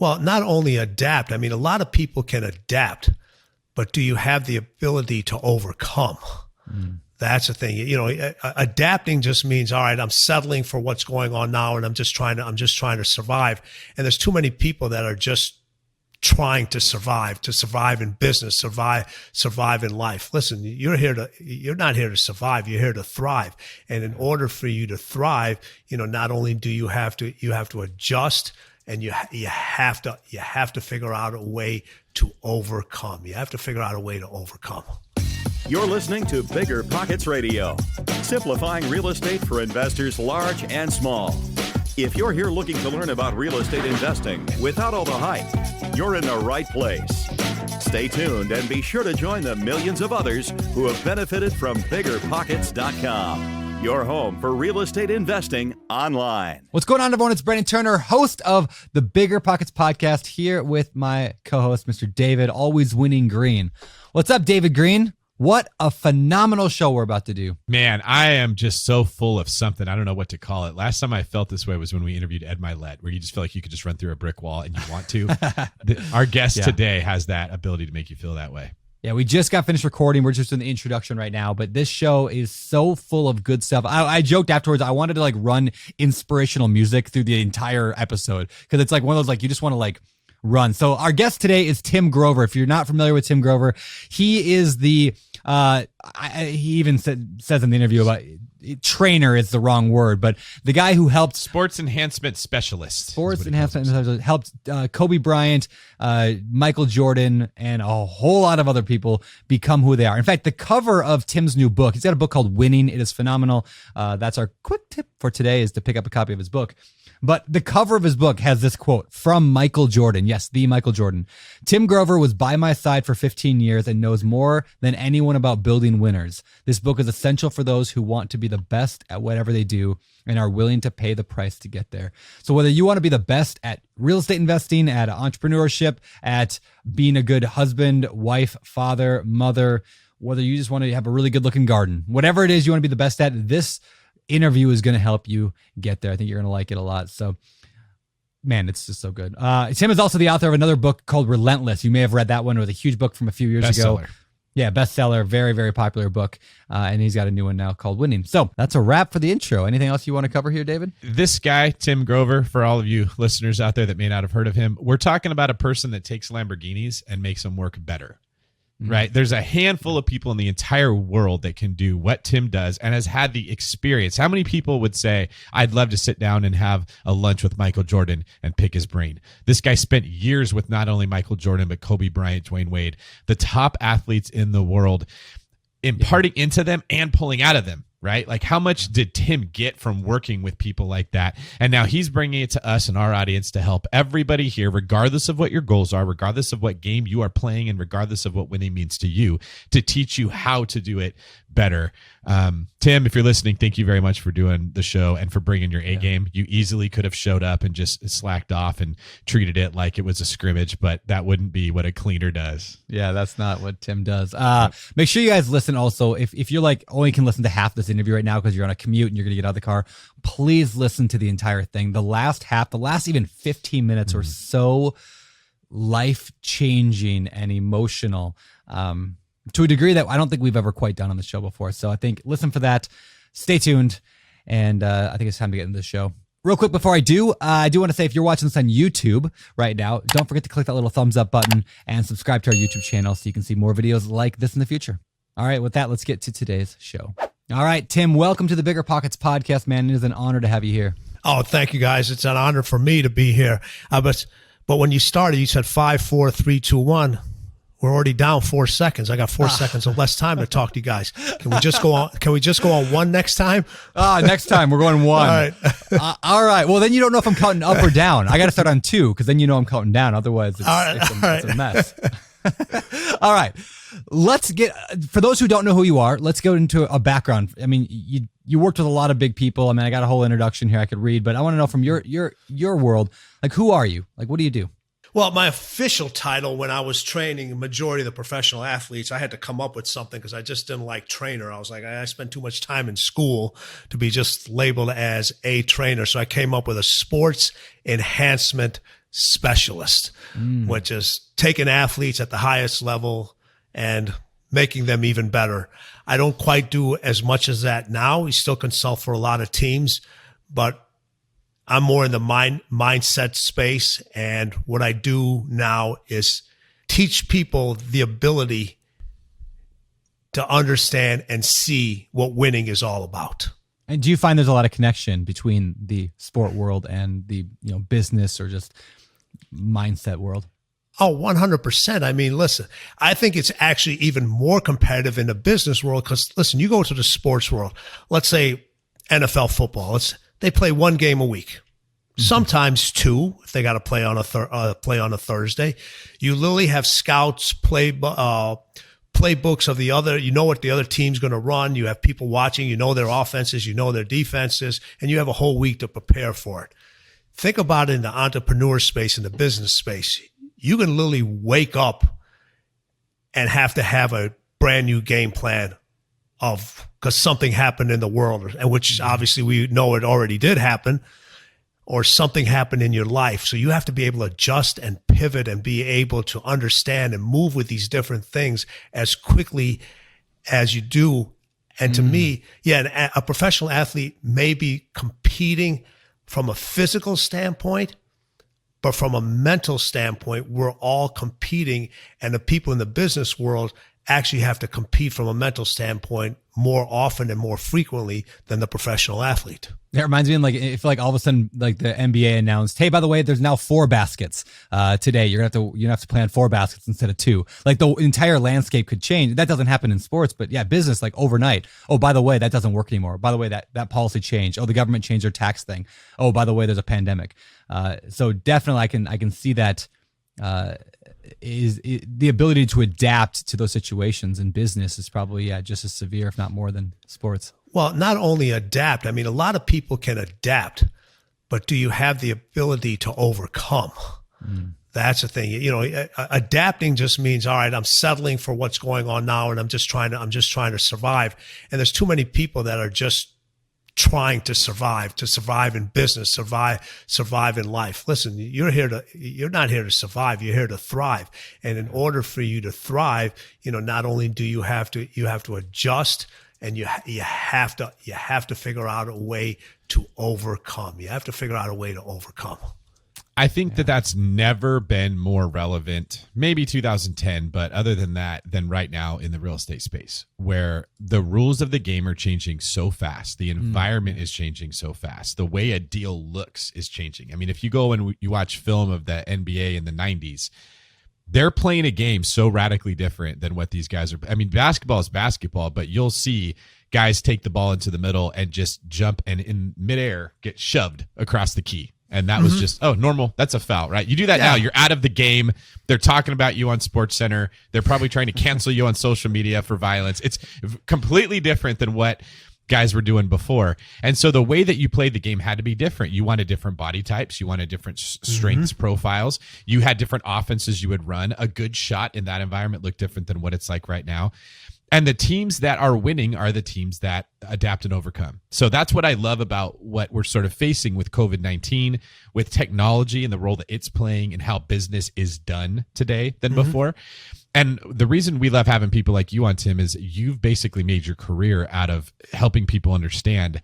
Well, not only adapt. I mean, a lot of people can adapt, but do you have the ability to overcome? That's the thing. You know, adapting just means, all right, I'm settling for what's going on now, and I'm just trying to survive. And there's too many people that are just trying to survive in business, survive in life. Listen, you're not here to survive. You're here to thrive. And in order for you to thrive, you know, not only do you have to adjust, and you have to figure out a way to overcome. You have to figure out a way to overcome. You're listening to BiggerPockets Radio, simplifying real estate for investors large and small. If you're here looking to learn about real estate investing without all the hype, you're in the right place. Stay tuned and be sure to join the millions of others who have benefited from BiggerPockets.com, your home for real estate investing online. What's going on, everyone? It's Bryant Turner, host of the Bigger Pockets podcast, here with my co-host, Mr. David, always winning Green. What's up, David Green? What a phenomenal show we're about to do. Man, I am just so full of something. I don't know what to call it. Last time I felt this way was when we interviewed Ed Milet, where you just feel like you could just run through a brick wall and you want to. Our guest today has that ability to make you feel that way. Yeah, we just got finished recording. We're just in the introduction right now, but this show is so full of good stuff. I joked afterwards, I wanted to like run inspirational music through the entire episode, because it's like one of those, like, you just want to like run. So our guest today is Tim Grover. If you're not familiar with Tim Grover, he is the he even says in the interview about trainer is the wrong word, but the guy who helped sports enhancement specialist. Helped Kobe Bryant, Michael Jordan, and a whole lot of other people become who they are. In fact, the cover of Tim's new book, he's got a book called Winning. It is phenomenal. That's our quick tip for today, is to pick up a copy of his book. But the cover of his book has this quote from Michael Jordan. Yes, the Michael Jordan. Tim Grover was by my side for 15 years and knows more than anyone about building winners. This book is essential for those who want to be the best at whatever they do and are willing to pay the price to get there. So whether you want to be the best at real estate investing, at entrepreneurship, at being a good husband, wife, father, mother, whether you just want to have a really good looking garden, whatever it is you want to be the best at, this interview is going to help you get there. I think you're going to like it a lot. So, man, it's just so good. Tim is also the author of another book called Relentless. You may have read that one. It was a huge book from a few years ago. Yeah, bestseller, very, very popular book. And he's got a new one now called Winning. So that's a wrap for the intro. Anything else you want to cover here, David? This guy, Tim Grover, for all of you listeners out there that may not have heard of him, we're talking about a person that takes Lamborghinis and makes them work better. Right? There's a handful of people in the entire world that can do what Tim does and has had the experience. How many people would say, I'd love to sit down and have a lunch with Michael Jordan and pick his brain? This guy spent years with not only Michael Jordan, but Kobe Bryant, Dwayne Wade, the top athletes in the world, imparting into them and pulling out of them. Right? Like, how much did Tim get from working with people like that? And now he's bringing it to us and our audience to help everybody here, regardless of what your goals are, regardless of what game you are playing, and regardless of what winning means to you, to teach you how to do it better. Tim, if you're listening, thank you very much for doing the show and for bringing your A game. You easily could have showed up and just slacked off and treated it like it was a scrimmage, but that wouldn't be what a cleaner does. Yeah, that's not what Tim does. Make sure you guys listen also. If you're like, only can listen to half this interview right now because you're on a commute and you're going to get out of the car, please listen to the entire thing. The last even 15 minutes are so life-changing and emotional. To a degree that I don't think we've ever quite done on the show before. So I think listen for that. Stay tuned. And I think it's time to get into the show. Real quick before I do want to say, if you're watching this on YouTube right now, don't forget to click that little thumbs up button and subscribe to our YouTube channel so you can see more videos like this in the future. All right, with that, let's get to today's show. All right, Tim, welcome to the Bigger Pockets podcast, man. It is an honor to have you here. Oh, thank you, guys. It's an honor for me to be here. But when you started, you said 5, 4, 3, 2, 1. We're already down 4 seconds. I got 4 seconds of less time to talk to you guys. Can we just go on? Can we just go on 1 next time? Next time we're going 1. All right. All right. Well, then you don't know if I'm counting up or down. I got to start on 2 because then you know I'm counting down. Otherwise, it's a mess. All right. Let's get, for those who don't know who you are, let's go into a background. I mean, you worked with a lot of big people. I mean, I got a whole introduction here I could read, but I want to know from your world, like, who are you? Like, what do you do? Well, my official title when I was training the majority of the professional athletes, I had to come up with something because I just didn't like trainer. I was like, I spent too much time in school to be just labeled as a trainer. So I came up with a sports enhancement specialist, which is taking athletes at the highest level and making them even better. I don't quite do as much as that now. We still consult for a lot of teams, but I'm more in the mindset space. And what I do now is teach people the ability to understand and see what winning is all about. And do you find there's a lot of connection between the sport world and the business or just mindset world? Oh, 100%. I mean, listen, I think it's actually even more competitive in the business world because, listen, you go to the sports world, let's say NFL football, they play one game a week, sometimes two if they got to play on a Thursday. You literally have scouts playbooks of the other. You know what the other team's going to run. You have people watching. You know their offenses. You know their defenses, and you have a whole week to prepare for it. Think about it in the entrepreneur space, in the business space. You can literally wake up and have to have a brand new game plan because something happened in the world, and which obviously we know it already did happen, or something happened in your life. So you have to be able to adjust and pivot and be able to understand and move with these different things as quickly as you do. And to me, a professional athlete may be competing from a physical standpoint, but from a mental standpoint, we're all competing, and the people in the business world actually have to compete from a mental standpoint more often and more frequently than the professional athlete. That reminds me of if all of a sudden the NBA announced, hey, by the way, there's now 4 baskets today. You're gonna have to play on 4 baskets instead of 2. Like the entire landscape could change. That doesn't happen in sports, but yeah, business overnight. Oh, by the way, that doesn't work anymore. By the way, that policy changed. Oh, the government changed their tax thing. Oh, by the way, there's a pandemic. So definitely, I can see that. Is the ability to adapt to those situations in business is probably just as severe, if not more, than sports. Well, not only adapt. I mean, a lot of people can adapt, but do you have the ability to overcome? That's the thing. Adapting just means, all right, I'm settling for what's going on now, and I'm just trying to survive. And there's too many people that are just trying to survive in business, survive in life. Listen, you're not here to survive, you're here to thrive. And in order for you to thrive, not only do you have to adjust, and you have to figure out a way to overcome. You have to figure out a way to overcome. I think that's never been more relevant, maybe 2010, but other than that, than right now in the real estate space, where the rules of the game are changing so fast. The environment is changing so fast. The way a deal looks is changing. I mean, if you go and you watch film of the NBA in the 90s, they're playing a game so radically different than what these guys are. I mean, basketball is basketball, but you'll see guys take the ball into the middle and just jump and in midair get shoved across the key. And that was just, normal. That's a foul, right? You do that now, you're out of the game. They're talking about you on SportsCenter. They're probably trying to cancel you on social media for violence. It's completely different than what guys were doing before. And so the way that you played the game had to be different. You wanted different body types. You wanted different strengths profiles. You had different offenses you would run. A good shot in that environment looked different than what it's like right now. And the teams that are winning are the teams that adapt and overcome. So that's what I love about what we're sort of facing with COVID-19, with technology and the role that it's playing and how business is done today than before. And the reason we love having people like you on, Tim, is you've basically made your career out of helping people understand,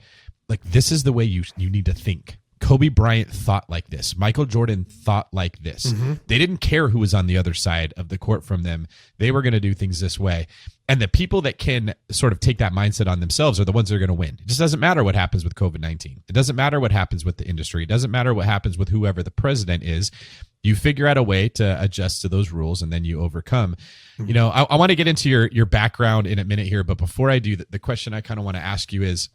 this is the way you need to think. Kobe Bryant thought like this. Michael Jordan thought like this. They didn't care who was on the other side of the court from them. They were going to do things this way. And the people that can sort of take that mindset on themselves are the ones that are going to win. It just doesn't matter what happens with COVID-19. It doesn't matter what happens with the industry. It doesn't matter what happens with whoever the president is. You figure out a way to adjust to those rules, and then you overcome. I want to get into your background in a minute here, but before I do, the question I kind of want to ask you is,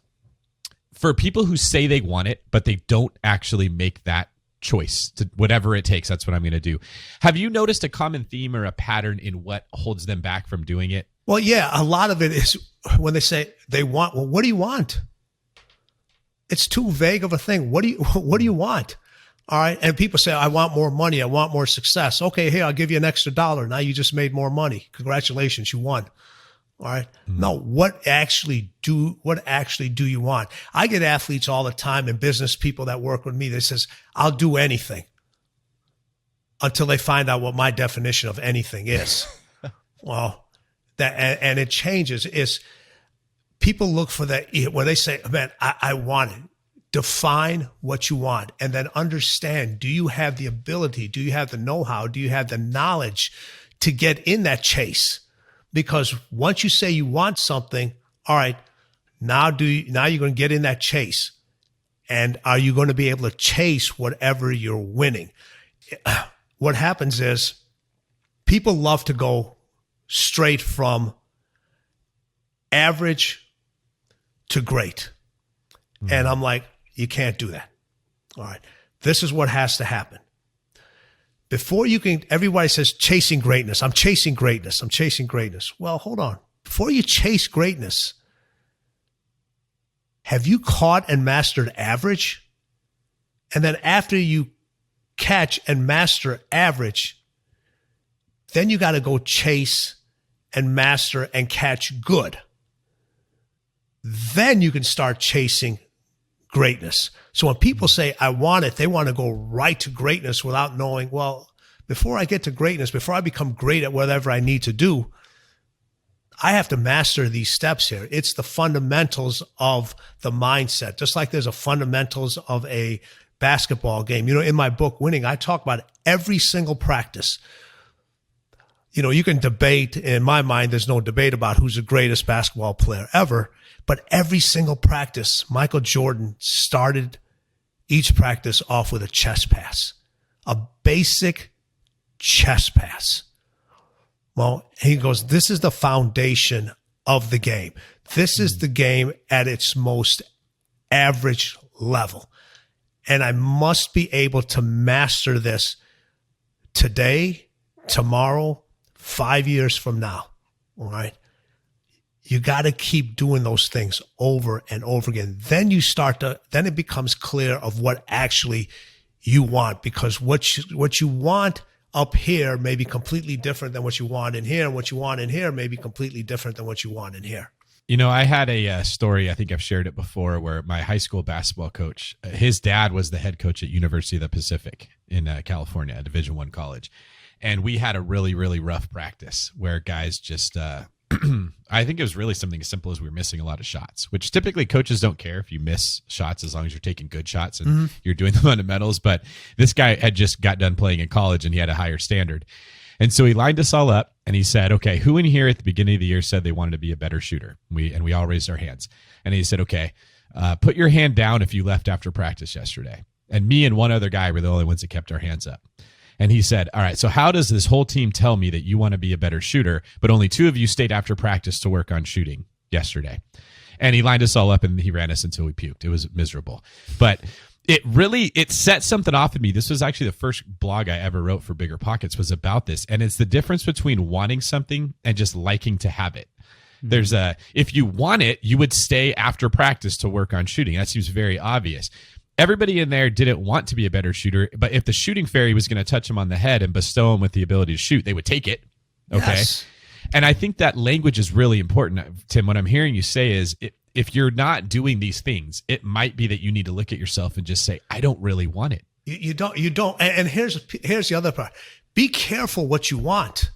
for people who say they want it, but they don't actually make that choice to whatever it takes, that's what I'm going to do. Have you noticed a common theme or a pattern in what holds them back from doing it? Well, yeah, a lot of it is when they say they want, well, what do you want? It's too vague of a thing. What do you want? All right. And people say, I want more money. I want more success. Okay. Here, I'll give you an extra $1. Now you just made more money. Congratulations. You won. All right. No, what actually do you want? I get athletes all the time and business people that work with me that says, I'll do anything. until they find out what my definition of anything is. Well, and it changes. Is people look for that where they say, man, I want it. Define what you want, and then understand, do you have the ability? Do you have the know-how? Do you have the knowledge to get in that chase? Because once you say you want something, all right, now you're going to get in that chase. And are you going to be able to chase whatever you're winning? What happens is people love to go straight from average to great. And I'm like, you can't do that. All right. This is what has to happen. Before you can, everybody says chasing greatness. I'm chasing greatness. I'm chasing greatness. Well, hold on. Before you chase greatness, have you caught and mastered average? And then after you catch and master average, then you got to go chase and master and catch good. Then you can start chasing greatness. So when people say, I want it, they want to go right to greatness without knowing, well, before I get to greatness, before I become great at whatever I need to do, I have to master these steps here. It's the fundamentals of the mindset, just like there's a fundamentals of a basketball game. You know, in my book, Winning, I talk about every single practice. You know, you can debate, in my mind, there's no debate about who's the greatest basketball player ever, but every single practice, Michael Jordan started each practice off with a chest pass, a basic chest pass. Well, he goes, this is the foundation of the game. This is the game at its most average level. And I must be able to master this today, tomorrow, 5 years from now. All right. You got to keep doing those things over and over again. Then then it becomes clear of what actually you want, because what you want up here may be completely different than what you want in here. And what you want in here may be completely different than what you want in here. You know, I had a story, I think I've shared it before, where my high school basketball coach, his dad was the head coach at University of the Pacific in California, a Division I college. And we had a really, really rough practice where guys just, I think it was really something as simple as we were missing a lot of shots, which typically coaches don't care if you miss shots as long as you're taking good shots and you're doing the fundamentals. But this guy had just got done playing in college and he had a higher standard. And so he lined us all up and he said, okay, who in here at the beginning of the year said they wanted to be a better shooter? We all raised our hands. And he said, okay, put your hand down if you left after practice yesterday. And me and one other guy were the only ones that kept our hands up. And he said, all right, so how does this whole team tell me that you want to be a better shooter, but only two of you stayed after practice to work on shooting yesterday? And he lined us all up and he ran us until we puked. It was miserable. But it set something off in me. This was actually the first blog I ever wrote for BiggerPockets was about this. And it's the difference between wanting something and just liking to have it. There's if you want it, you would stay after practice to work on shooting. That seems very obvious. Everybody in there didn't want to be a better shooter, but if the shooting fairy was going to touch him on the head and bestow him with the ability to shoot, they would take it. Okay. Yes. And I think that language is really important. Tim, what I'm hearing you say is if you're not doing these things, it might be that you need to look at yourself and just say, I don't really want it. You don't. And here's the other part. Be careful what you want.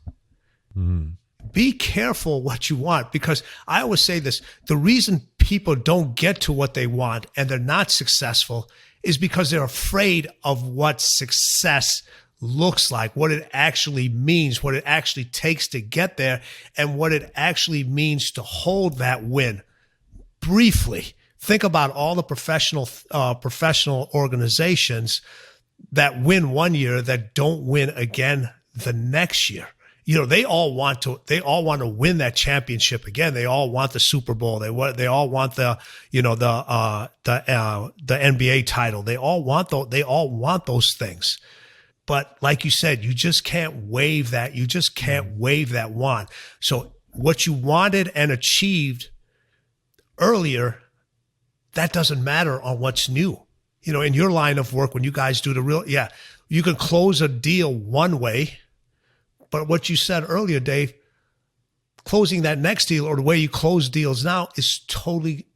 Be careful what you want, because I always say this, the reason people don't get to what they want and they're not successful is because they're afraid of what success looks like, what it actually means, what it actually takes to get there, and what it actually means to hold that win. Briefly, think about all the professional organizations that win one year that don't win again the next year. You know, they all want to win that championship again. They all want the Super Bowl. They all want the NBA title. They all want those things. But like you said, you just can't wave that. You just can't wave that wand. So what you wanted and achieved earlier, that doesn't matter on what's new. You know, in your line of work, when you guys do you can close a deal one way. But what you said earlier, Dave, closing that next deal or the way you close deals now is totally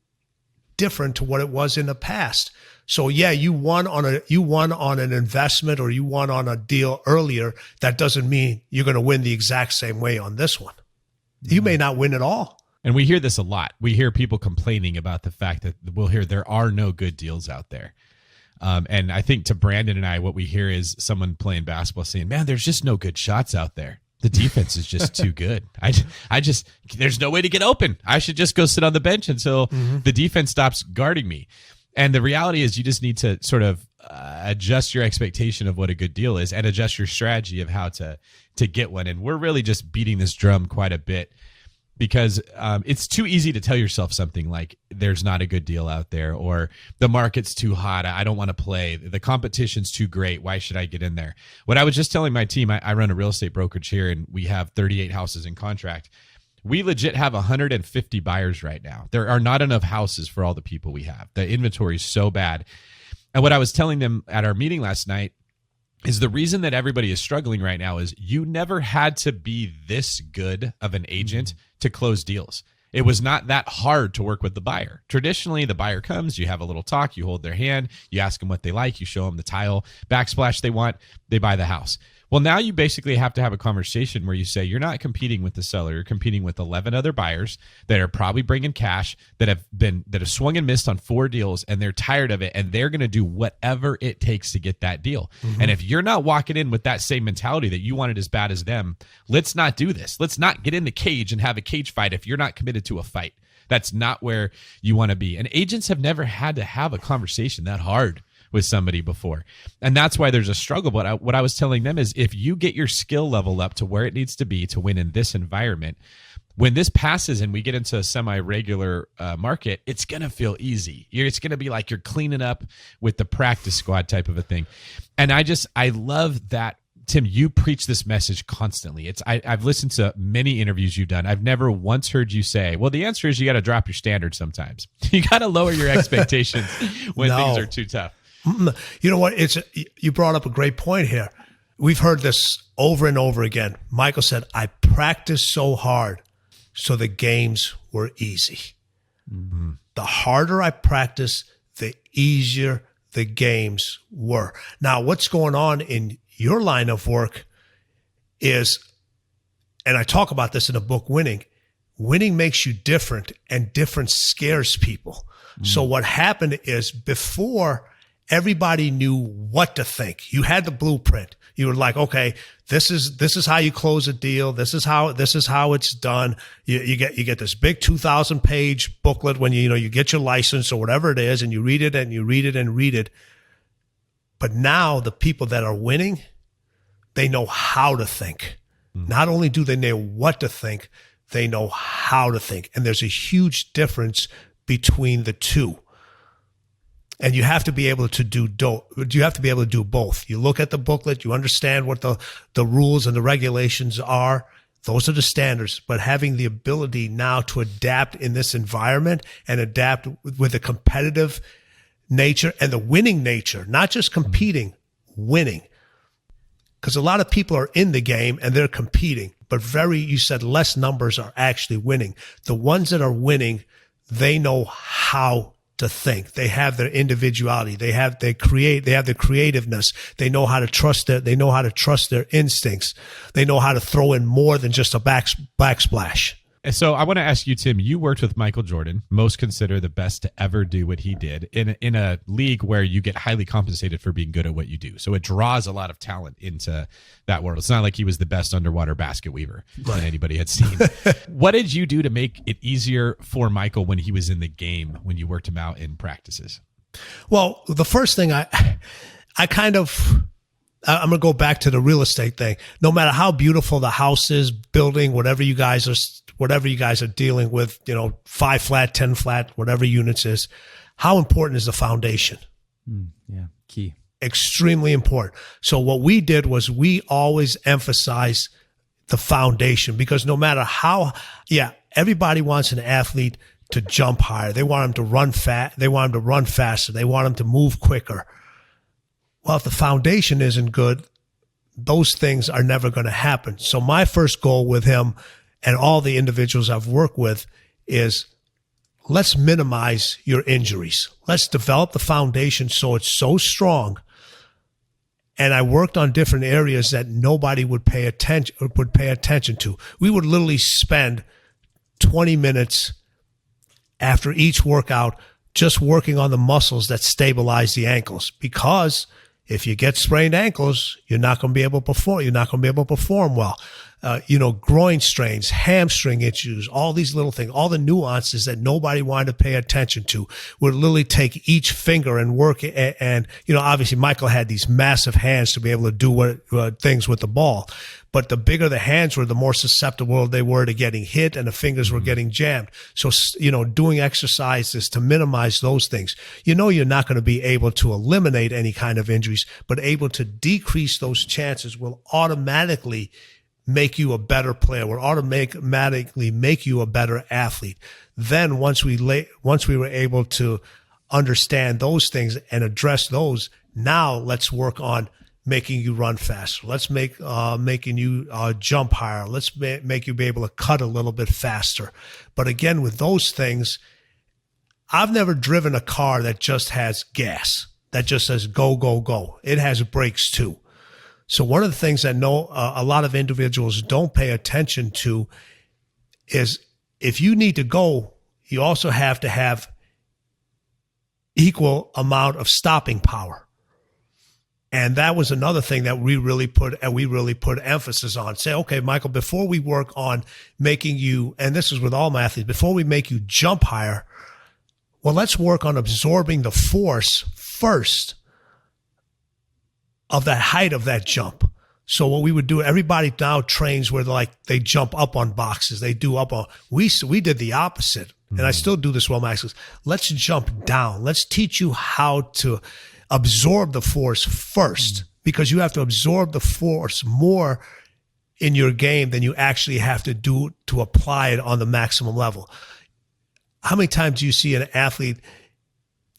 different to what it was in the past. So yeah, you won on an investment or you won on a deal earlier. That doesn't mean you're going to win the exact same way on this one. You may not win at all. And we hear this a lot. We hear people complaining about the fact that we'll hear there are no good deals out there. And I think to Brandon and I, what we hear is someone playing basketball saying, man, there's just no good shots out there. The defense is just too good. I just, there's no way to get open. I should just go sit on the bench until the defense stops guarding me. And the reality is you just need to sort of adjust your expectation of what a good deal is and adjust your strategy of how to get one. And we're really just beating this drum quite a bit because it's too easy to tell yourself something like there's not a good deal out there or the market's too hot. I don't want to play. The competition's too great. Why should I get in there? What I was just telling my team, I run a real estate brokerage here and we have 38 houses in contract. We legit have 150 buyers right now. There are not enough houses for all the people we have. The inventory is so bad. And what I was telling them at our meeting last night is the reason that everybody is struggling right now is you never had to be this good of an agent to close deals. It was not that hard to work with the buyer. Traditionally, the buyer comes, you have a little talk, you hold their hand, you ask them what they like, you show them the tile backsplash they want, they buy the house. Well, now you basically have to have a conversation where you say you're not competing with the seller. You're competing with 11 other buyers that are probably bringing cash that have swung and missed on 4 deals, and they're tired of it, and they're going to do whatever it takes to get that deal. And if you're not walking in with that same mentality that you want it as bad as them, let's not do this. Let's not get in the cage and have a cage fight if you're not committed to a fight. That's not where you want to be. And agents have never had to have a conversation that hard with somebody before. And that's why there's a struggle. But what I was telling them is if you get your skill level up to where it needs to be to win in this environment, when this passes and we get into a semi-regular market, it's going to feel easy. It's going to be like you're cleaning up with the practice squad type of a thing. And I love that, Tim, you preach this message constantly. I've listened to many interviews you've done. I've never once heard you say, well, the answer is you got to drop your standards sometimes. You got to lower your expectations when things are too tough. You know what? You brought up a great point here. We've heard this over and over again. Michael said, I practiced so hard so the games were easy. Mm-hmm. The harder I practiced, the easier the games were. Now, what's going on in your line of work is, and I talk about this in the book, Winning makes you different, and different scares people. Mm-hmm. So what happened is before, everybody knew what to think. You had the blueprint. You were like, okay, this is how you close a deal. This is how it's done. You get this big 2,000 page booklet when you get your license or whatever it is, and you read it and you read it and read it. But now the people that are winning, they know how to think. Not only do they know what to think, they know how to think. And there's a huge difference between the two. And you have to be able to do both. You look at the booklet, you understand what the rules and the regulations are. Those are the standards. But having the ability now to adapt in this environment and adapt with the competitive nature and the winning nature, not just competing, winning. Because a lot of people are in the game and they're competing, but you said less numbers are actually winning. The ones that are winning, they know how to think. They have their individuality. They have their creativeness. They know how to trust their instincts. They know how to throw in more than just a backsplash. So I want to ask you, Tim, you worked with Michael Jordan, most consider the best to ever do what he did in a league where you get highly compensated for being good at what you do. So it draws a lot of talent into that world. It's not like he was the best underwater basket weaver that anybody had seen. What did you do to make it easier for Michael when he was in the game, when you worked him out in practices? Well, the first thing I'm going to go back to the real estate thing. No matter how beautiful the house is, building, whatever you guys are dealing with, 5 flat, 10 flat, whatever units is, how important is the foundation? Yeah, key. Extremely important. So what we did was we always emphasize the foundation, because no matter everybody wants an athlete to jump higher. They want him to run fast. They want him to run faster. They want him to move quicker. Well, if the foundation isn't good, those things are never going to happen. So my first goal with him and all the individuals I've worked with is let's minimize your injuries. Let's develop the foundation so it's so strong. And I worked on different areas that nobody would pay attention to. We would literally spend 20 minutes after each workout just working on the muscles that stabilize the ankles, because if you get sprained ankles, you're not going to be able to perform. You're not going to be able to perform well. Groin strains, hamstring issues, all these little things, all the nuances that nobody wanted to pay attention to, would literally take each finger and work. And obviously Michael had these massive hands to be able to do things with the ball. But the bigger the hands were, the more susceptible they were to getting hit, and the fingers were getting jammed. So, doing exercises to minimize those things. You're not going to be able to eliminate any kind of injuries, but able to decrease those chances will automatically make you a better player, will automatically make you a better athlete. Then once we were able to understand those things and address those, now let's work on making you run faster. Let's making you jump higher. Let's make you be able to cut a little bit faster. But again, with those things, I've never driven a car that just has gas, that just says go, go, go. It has brakes too. So one of the things I know a lot of individuals don't pay attention to is, if you need to go, you also have to have equal amount of stopping power. And that was another thing that we really put emphasis on. Say, okay, Michael, before we work on making you, and this is with all my athletes, before we make you jump higher, well, let's work on absorbing the force first of that height of that jump. So what we would do, everybody now trains where they jump up on boxes. They do up on, we did the opposite. And I still do this well, Max. Let's jump down. Let's teach you how to absorb the force first, because you have to absorb the force more in your game than you actually have to do to apply it on the maximum level. How many times do you see an athlete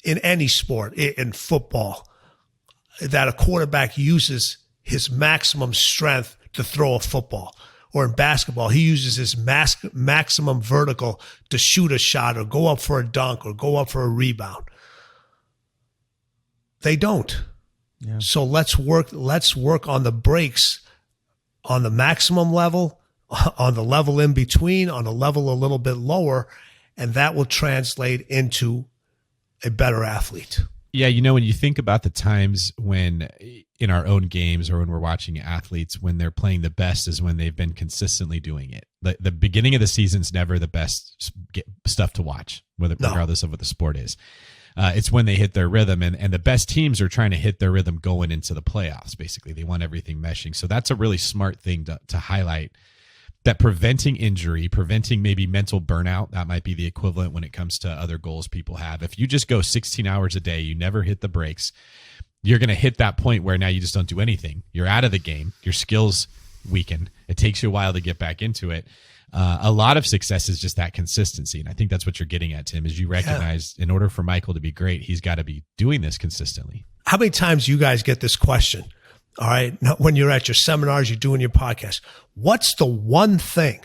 in any sport, in football, that a quarterback uses his maximum strength to throw a football? Or in basketball, he uses his maximum vertical to shoot a shot or go up for a dunk or go up for a rebound. They don't. Yeah. So let's work on the breaks on the maximum level, on the level in between, on a level a little bit lower, and that will translate into a better athlete. Yeah, when you think about the times when in our own games or when we're watching athletes, when they're playing the best is when they've been consistently doing it. The beginning of the season's never the best stuff to watch, regardless of what the sport is. It's when they hit their rhythm, and the best teams are trying to hit their rhythm going into the playoffs, basically. They want everything meshing. So that's a really smart thing to highlight, that preventing injury, preventing maybe mental burnout, that might be the equivalent when it comes to other goals people have. If you just go 16 hours a day, you never hit the brakes, you're going to hit that point where now you just don't do anything. You're out of the game. Your skills weaken. It takes you a while to get back into it. A lot of success is just that consistency. And I think that's what you're getting at, Tim, is you recognize in order for Michael to be great, he's got to be doing this consistently. How many times you guys get this question? All right. Now, when you're at your seminars, you're doing your podcast, what's the one thing?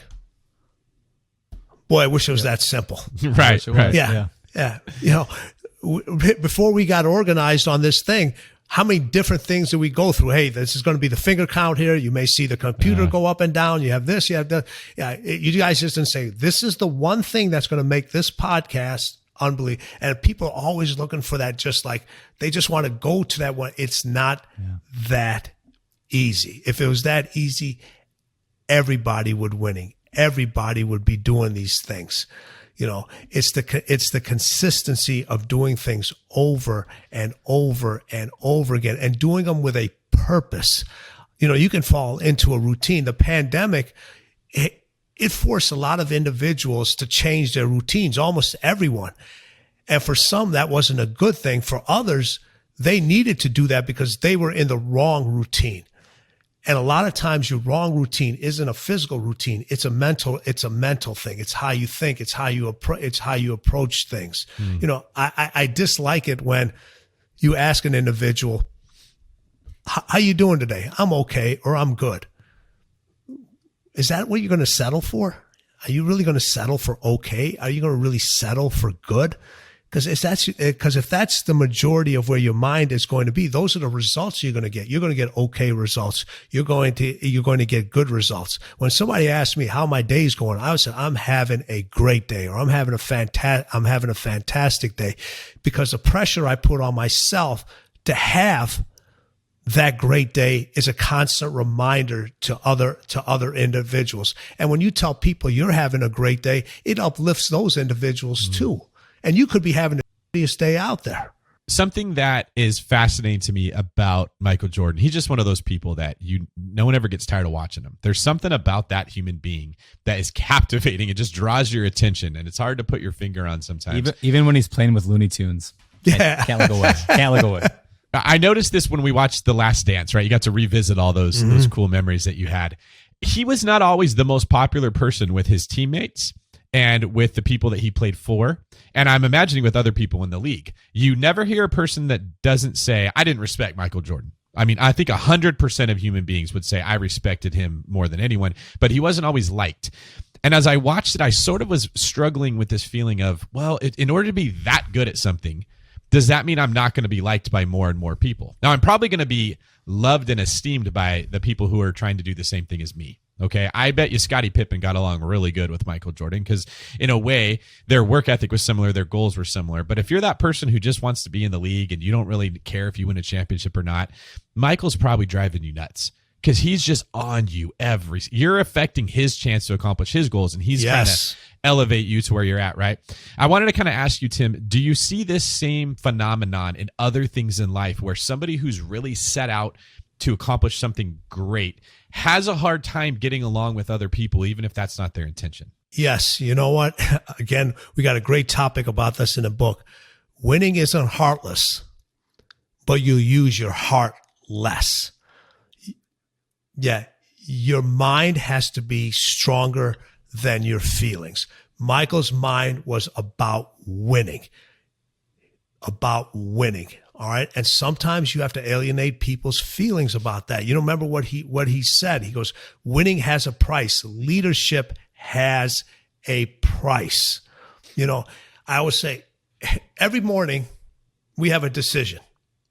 Boy, I wish it was that simple. Right. Yeah. Before we got organized on this thing, how many different things do we go through? Hey, this is going to be the finger count here. You may see the computer go up and down. You have this, you have that. Yeah. You guys just didn't say, this is the one thing that's going to make this podcast unbelievable. And people are always looking for that, just like they just want to go to that one. It's not that easy. If it was that easy, everybody would winning. Everybody would be doing these things. It's the consistency of doing things over and over and over again, and doing them with a purpose. You can fall into a routine. The pandemic, it forced a lot of individuals to change their routines, almost everyone. And for some, that wasn't a good thing. For others, they needed to do that because they were in the wrong routine. And a lot of times your wrong routine isn't a physical routine. It's a mental thing. It's how you think. It's how you approach things. I dislike it when you ask an individual, how you doing today? I'm okay, or I'm good. Is that what you're going to settle for? Are you really going to settle for okay? Are you going to really settle for good? Because if that's the majority of where your mind is going to be, those are the results you're going to get. You're going to get okay results. You're going to get good results. When somebody asks me how my day's going, I would say I'm having a great day, or I'm having a fantastic day, because the pressure I put on myself to have that great day is a constant reminder to other individuals. And when you tell people you're having a great day, it uplifts those individuals too. And you could be having the greatest day out there. Something that is fascinating to me about Michael Jordan, he's just one of those people that no one ever gets tired of watching him. There's something about that human being that is captivating. It just draws your attention, and it's hard to put your finger on sometimes. Even when he's playing with Looney Tunes. Yeah. Can't look away. Can't look away. I noticed this when we watched The Last Dance, right? You got to revisit all those cool memories that you had. He was not always the most popular person with his teammates and with the people that he played for. And I'm imagining with other people in the league. You never hear a person that doesn't say, I didn't respect Michael Jordan. I mean, I think 100% of human beings would say I respected him more than anyone, but he wasn't always liked. And as I watched it, I sort of was struggling with this feeling of, well, in order to be that good at something, does that mean I'm not going to be liked by more and more people? Now, I'm probably going to be loved and esteemed by the people who are trying to do the same thing as me. Okay, I bet you Scottie Pippen got along really good with Michael Jordan because, in a way, their work ethic was similar, their goals were similar. But if you're that person who just wants to be in the league and you don't really care if you win a championship or not, Michael's probably driving you nuts because he's just on you you're affecting his chance to accomplish his goals, and he's trying to elevate you to where you're at, right? I wanted to kind of ask you, Tim, do you see this same phenomenon in other things in life where somebody who's really set out to accomplish something great has a hard time getting along with other people, even if that's not their intention? Yes. You know what? Again, we got a great topic about this in the book. Winning isn't heartless, but you use your heart less. Yeah. Your mind has to be stronger than your feelings. Michael's mind was about winning. All right. And sometimes you have to alienate people's feelings about that. You remember what he said? He goes, winning has a price. Leadership has a price. You know, I always say every morning we have a decision.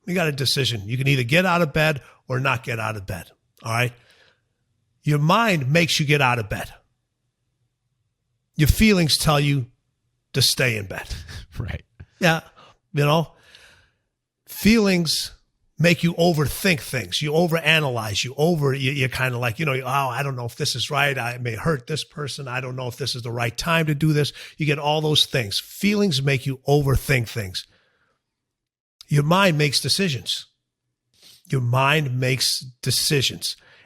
We got a decision. You can either get out of bed or not get out of bed. All right. Your mind makes you get out of bed. Your feelings tell you to stay in bed. Right. Yeah. You know, feelings make you overthink things. You overanalyze. You're kind of like, you know, oh, I don't know if this is right. I may hurt this person. I don't know if this is the right time to do this. You get all those things. Feelings make you overthink things. Your mind makes decisions.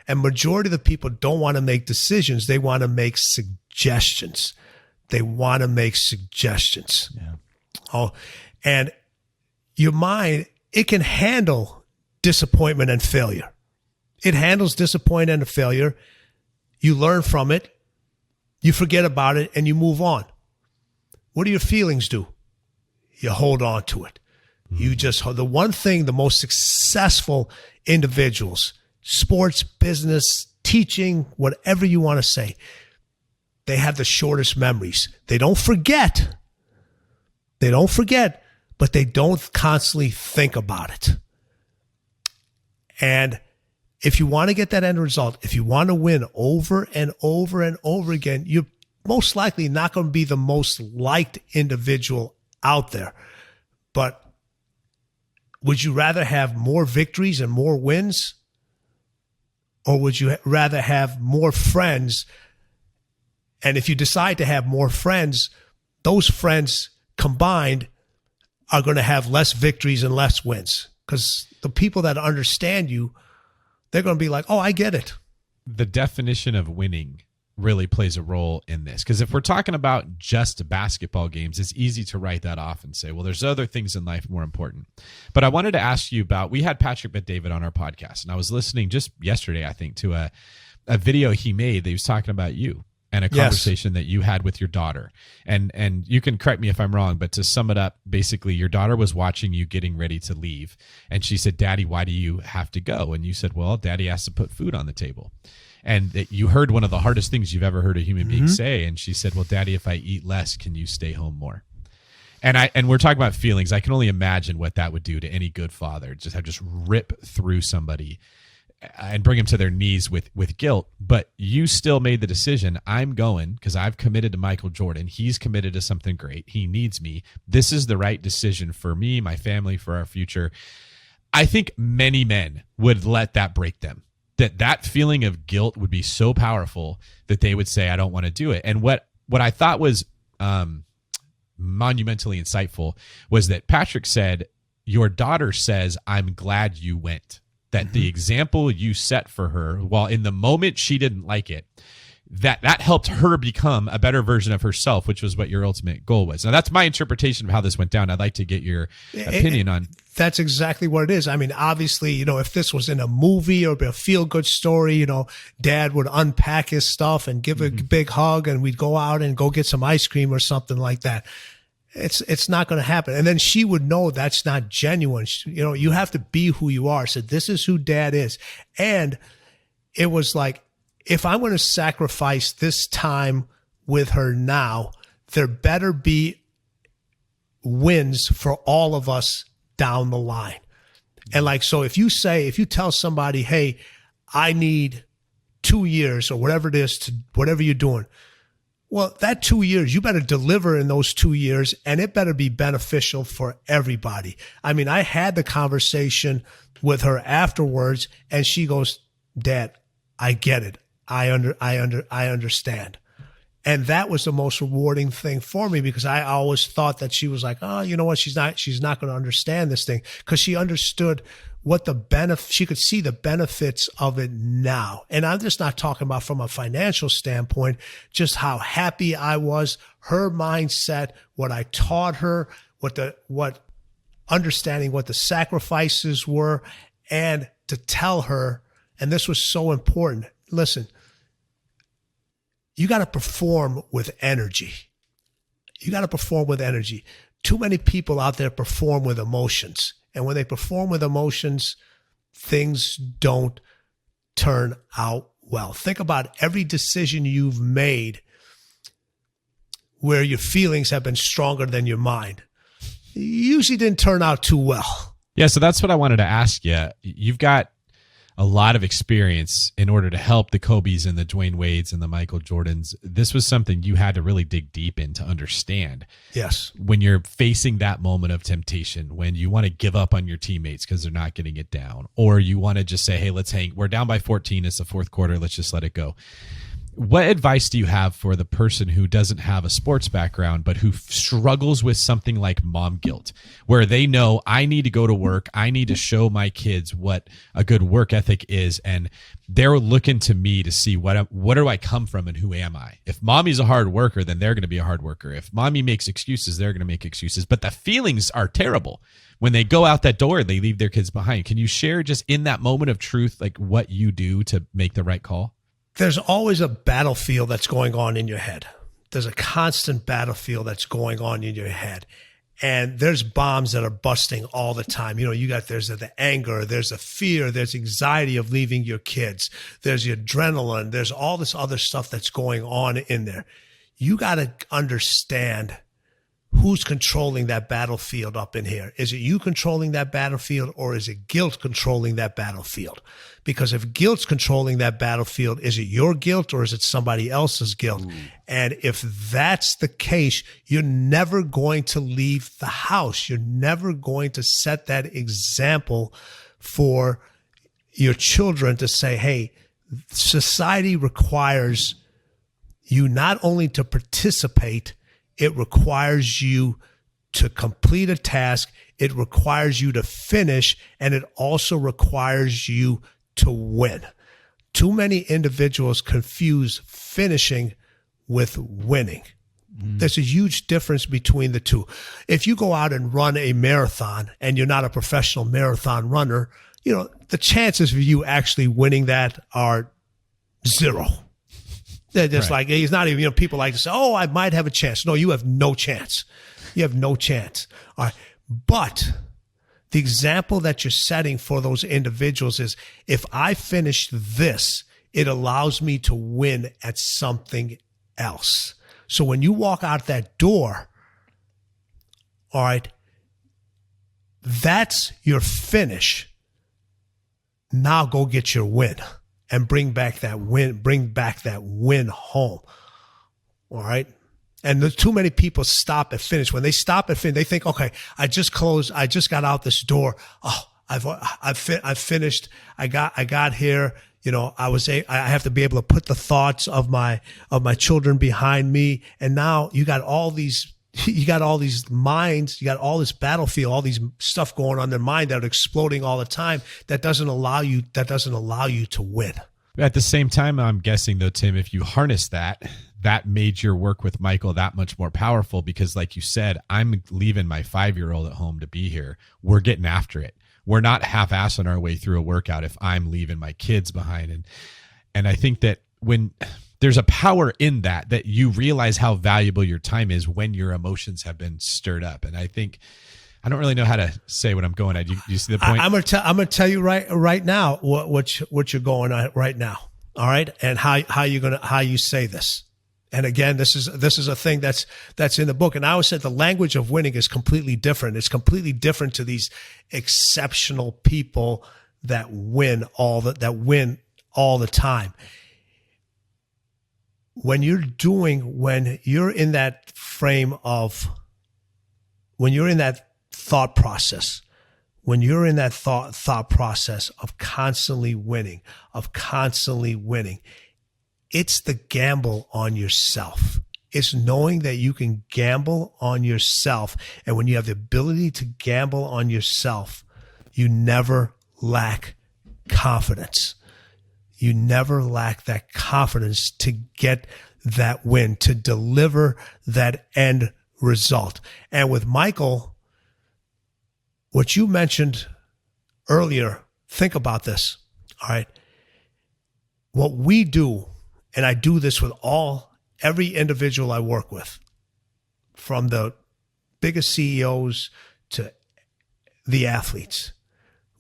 And majority of the people don't want to make decisions. They want to make suggestions. Yeah. Oh, and your mind, it can handle disappointment and failure. It handles disappointment and failure. You learn from it. You forget about it and you move on. What do your feelings do? You hold on to it. The one thing the most successful individuals, sports, business, teaching, whatever you want to say, they have the shortest memories. They don't forget, but they don't constantly think about it. And if you want to get that end result, if you want to win over and over and over again, you're most likely not going to be the most liked individual out there. But would you rather have more victories and more wins? Or would you rather have more friends? And if you decide to have more friends, those friends combined are going to have less victories and less wins. Because the people that understand you, they're going to be like, oh, I get it. The definition of winning really plays a role in this. Because if we're talking about just basketball games, it's easy to write that off and say, well, there's other things in life more important. But I wanted to ask you about, we had Patrick Bet-David on our podcast, and I was listening just yesterday, I think, to a video he made that he was talking about you and a conversation that you had with your daughter. And you can correct me if I'm wrong, but to sum it up, basically your daughter was watching you getting ready to leave. And she said, Daddy, why do you have to go? And you said, well, Daddy has to put food on the table. and that you heard one of the hardest things you've ever heard a human being say. And she said, well, Daddy, if I eat less, can you stay home more? And we're talking about feelings. I can only imagine what that would do to any good father, just rip through somebody and bring them to their knees with guilt. But you still made the decision. I'm going because I've committed to Michael Jordan. He's committed to something great. He needs me. This is the right decision for me, my family, for our future. I think many men would let that break them. That feeling of guilt would be so powerful that they would say, I don't want to do it. And what I thought was monumentally insightful was that Patrick said, your daughter says, I'm glad you went. That the example you set for her, while in the moment she didn't like it, that helped her become a better version of herself, which was what your ultimate goal was. Now, that's my interpretation of how this went down. I'd like to get your opinion on. That's exactly what it is. I mean, obviously, if this was in a movie or a feel-good story, Dad would unpack his stuff and give a big hug, and we'd go out and go get some ice cream or something like that. It's not going to happen. And then she would know that's not genuine. You have to be who you are. So this is who Dad is. And it was like, if I'm going to sacrifice this time with her now, there better be wins for all of us down the line. And so if you tell somebody, hey, I need 2 years or whatever it is to whatever you're doing. Well, that 2 years, you better deliver in those 2 years, and it better be beneficial for everybody. I mean, I had the conversation with her afterwards, and she goes, Dad, I get it. I understand. And that was the most rewarding thing for me, because I always thought that she was like, oh, you know what? She's not going to understand this thing, because she understood what she could see the benefits of it now. And I'm just not talking about from a financial standpoint, just how happy I was, her mindset, what I taught her, what understanding what the sacrifices were, and to tell her, and this was so important. Listen, you got to perform with energy. You got to perform with energy. Too many people out there perform with emotions. And when they perform with emotions, things don't turn out well. Think about every decision you've made where your feelings have been stronger than your mind. It usually didn't turn out too well. Yeah, so that's what I wanted to ask you. You've got a lot of experience in order to help the Kobes and the Dwayne Wades and the Michael Jordans. This was something you had to really dig deep in to understand. Yes. When you're facing that moment of temptation, when you want to give up on your teammates because they're not getting it down, or you want to just say, hey, let's hang. We're down by 14. It's the fourth quarter. Let's just let it go. What advice do you have for the person who doesn't have a sports background, but who struggles with something like mom guilt, where they know, I need to go to work, I need to show my kids what a good work ethic is, and they're looking to me to see what do I come from and who am I? If mommy's a hard worker, then they're going to be a hard worker. If mommy makes excuses, they're going to make excuses. But the feelings are terrible when they go out that door, they leave their kids behind. Can you share just in that moment of truth, like what you do to make the right call? There's always a battlefield that's going on in your head. There's a constant battlefield that's going on in your head. And there's bombs that are busting all the time. There's the anger, there's the fear, there's anxiety of leaving your kids. There's the adrenaline. There's all this other stuff that's going on in there. You got to understand who's controlling that battlefield up in here. Is it you controlling that battlefield, or is it guilt controlling that battlefield? Because if guilt's controlling that battlefield, is it your guilt or is it somebody else's guilt? And if that's the case, you're never going to leave the house. You're never going to set that example for your children to say, hey, society requires you not only to participate, it requires you to complete a task. It requires you to finish, and it also requires you to win. Too many individuals confuse finishing with winning. There's a huge difference between the two. If you go out and run a marathon and you're not a professional marathon runner, the chances of you actually winning that are zero. They're just like, he's not even, people like to say, oh, I might have a chance. No, you have no chance. You have no chance. All right. But the example that you're setting for those individuals is, if I finish this, it allows me to win at something else. So when you walk out that door, all right, that's your finish. Now go get your win and bring back that win home. All right. And there's too many people stop at finish. When they stop at finish, they think, okay, I just got out this door. Oh, I've finished. I got here. You know, I have to be able to put the thoughts of my children behind me. And now you got all these minds, you got all this battlefield, all these stuff going on in their mind that are exploding all the time. That doesn't allow you to win. At the same time, I'm guessing though, Tim, if you harness that made your work with Michael that much more powerful, because like you said, I'm leaving my 5-year-old at home to be here. We're getting after it. We're not half-assing our way through a workout if I'm leaving my kids behind. And I think that when there's a power in that you realize how valuable your time is when your emotions have been stirred up. And I think, I don't really know how to say what I'm going at. You see the point? I'm gonna tell you right now what you're going at right now. All right, and how you say this. And again, this is a thing that's in the book. And I always said the language of winning is completely different. It's completely different to these exceptional people that win all the time. When you're in that thought process, when you're in that thought process of constantly winning, it's the gamble on yourself. It's knowing that you can gamble on yourself. And when you have the ability to gamble on yourself, you never lack confidence. You never lack that confidence to get that win, to deliver that end result. And with Michael, what you mentioned earlier, think about this. All right. What we do, and I do this with every individual I work with, from the biggest CEOs to the athletes,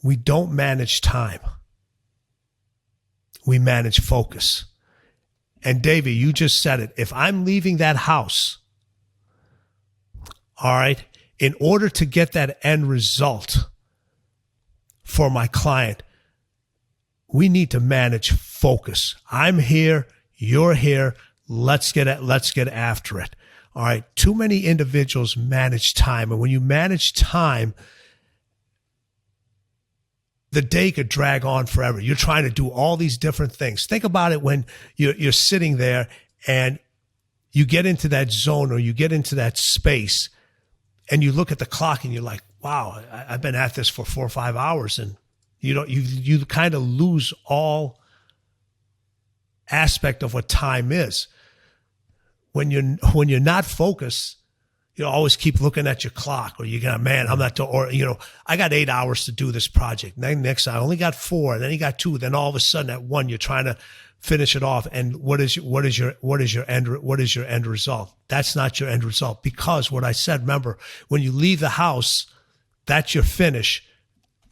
we don't manage time. We manage focus. And Davey, you just said it. If I'm leaving that house, all right, in order to get that end result for my client, we need to manage focus. I'm here. You're here. Let's get after it. All right. Too many individuals manage time. And when you manage time, the day could drag on forever. You're trying to do all these different things. Think about it when you're sitting there and you get into that zone or you get into that space and you look at the clock and you're like, wow, I've been at this for 4 or 5 hours. And you kind of lose all aspect of what time is. When you're not focused, you always keep looking at your clock, or you got, man, I'm not, or I got 8 hours to do this project. Then next I only got 4, and then you got 2. Then all of a sudden at 1, you're trying to finish it off. And what is your end result? That's not your end result, because what I said, remember, when you leave the house, that's your finish.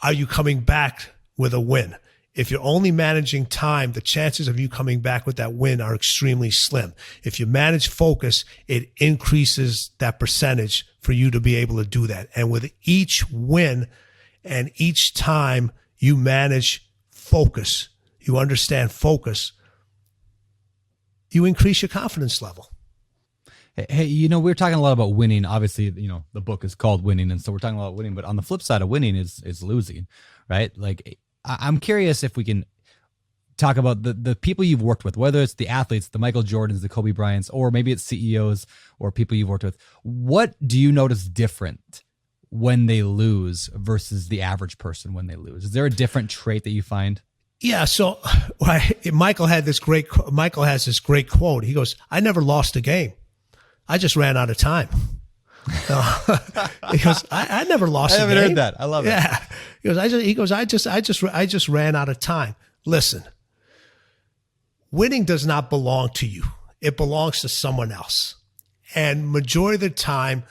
Are you coming back with a win? If you're only managing time, the chances of you coming back with that win are extremely slim. If you manage focus, it increases that percentage for you to be able to do that. And with each win and each time you manage focus, you understand focus, you increase your confidence level. Hey, we're talking a lot about winning. Obviously, the book is called Winning, and so we're talking about winning. But on the flip side of winning is losing, right? Like, I'm curious if we can talk about the people you've worked with, whether it's the athletes, the Michael Jordans, the Kobe Bryants, or maybe it's CEOs or people you've worked with. What do you notice different when they lose versus the average person when they lose? Is there a different trait that you find? Yeah. So Michael has this great quote. He goes, "I never lost a game. I just ran out of time." He goes, I never lost a game. I haven't heard that. I love it. Yeah. I just ran out of time. Listen, winning does not belong to you. It belongs to someone else. And majority of the time,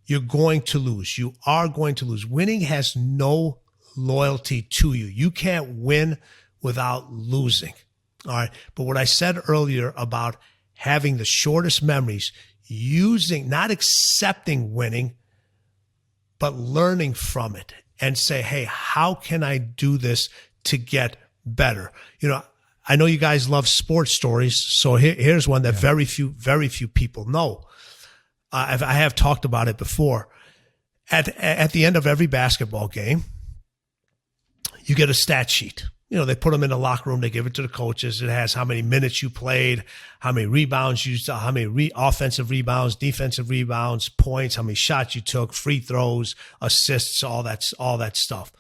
you're going to lose. You are going to lose. Winning has no loyalty to you. You can't win without losing. All right. But what I said earlier about having the shortest memories, not accepting winning, but learning from it and say, hey, how can I do this to get better? I know you guys love sports stories. So here's one that very few people know. I have talked about it before. At the end of every basketball game, you get a stat sheet. They put them in the locker room. They give it to the coaches. It has how many minutes you played, how many rebounds you saw, how many offensive rebounds, defensive rebounds, points, how many shots you took, free throws, assists, all that stuff.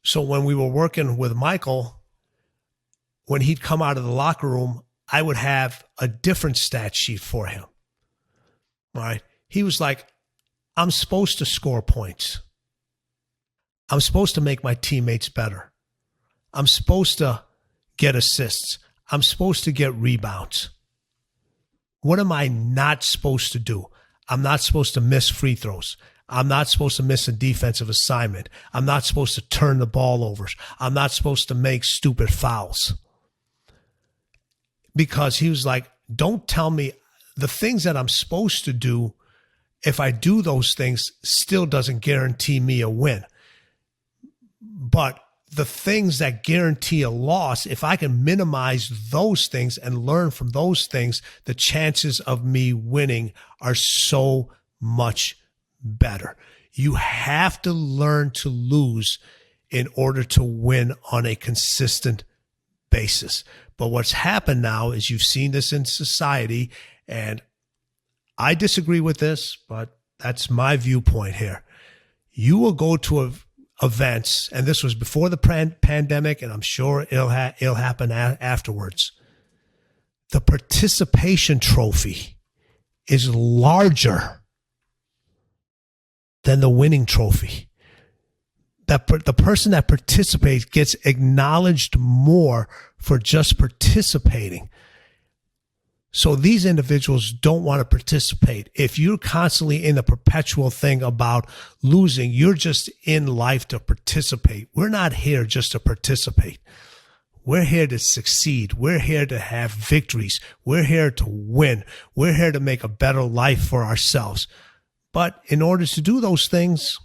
So when we were working with Michael, when he'd come out of the locker room, I would have a different stat sheet for him. All right. He was like, I'm supposed to score points. I'm supposed to make my teammates better. I'm supposed to get assists. I'm supposed to get rebounds. What am I not supposed to do? I'm not supposed to miss free throws. I'm not supposed to miss a defensive assignment. I'm not supposed to turn the ball over. I'm not supposed to make stupid fouls. Because he was like, don't tell me the things that I'm supposed to do. If I do those things, still doesn't guarantee me a win. But the things that guarantee a loss, if I can minimize those things and learn from those things, the chances of me winning are so much better. You have to learn to lose in order to win on a consistent basis. But what's happened now is you've seen this in society, and I disagree with this, but that's my viewpoint here. You will go to events, and this was before the pandemic, and I'm sure it'll happen afterwards. The participation trophy is larger than the winning trophy. The person that participates gets acknowledged more for just participating. So these individuals don't want to participate. If you're constantly in the perpetual thing about losing, you're just in life to participate. We're not here just to participate. We're here to succeed. We're here to have victories. We're here to win. We're here to make a better life for ourselves. But in order to do those things,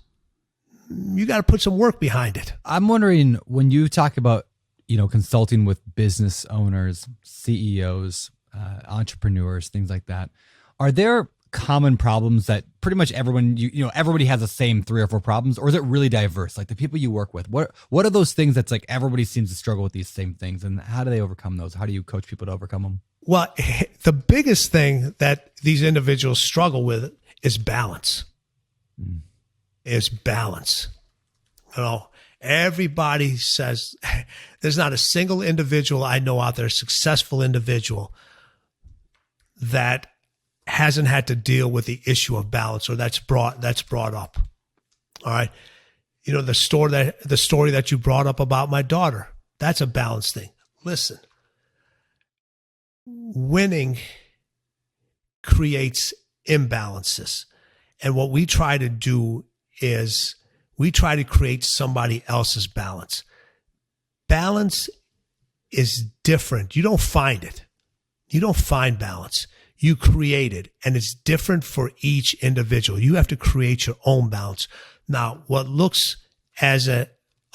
you got to put some work behind it. I'm wondering, when you talk about, consulting with business owners, CEOs, entrepreneurs, things like that, are there common problems that pretty much everyone, everybody has the same 3 or 4 problems, or is it really diverse? Like the people you work with, what are those things that's like everybody seems to struggle with these same things, and how do they overcome those? How do you coach people to overcome them? Well, the biggest thing that these individuals struggle with is balance. Is balance. Everybody says there's not a single individual I know out there, successful individual, that hasn't had to deal with the issue of balance, or that's brought up. All right. The story that you brought up about my daughter, that's a balance thing. Listen, winning creates imbalances. And what we try to do is we try to create somebody else's balance. Balance is different. You don't find it. You don't find balance. You create it, and it's different for each individual. You have to create your own balance. Now, what looks as a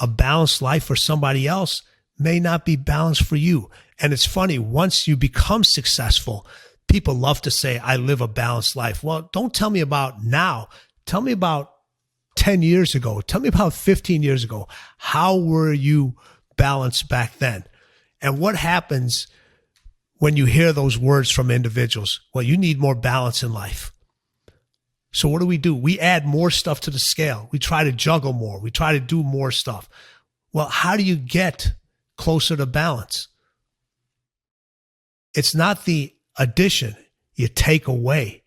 balanced life for somebody else may not be balanced for you. And it's funny, once you become successful, people love to say, I live a balanced life. Well, don't tell me about now. Tell me about 10 years ago. Tell me about 15 years ago. How were you balanced back then? And what happens when you hear those words from individuals? Well, you need more balance in life. So what do? We add more stuff to the scale. We try to juggle more. We try to do more stuff. Well, how do you get closer to balance? It's not the addition. You take away.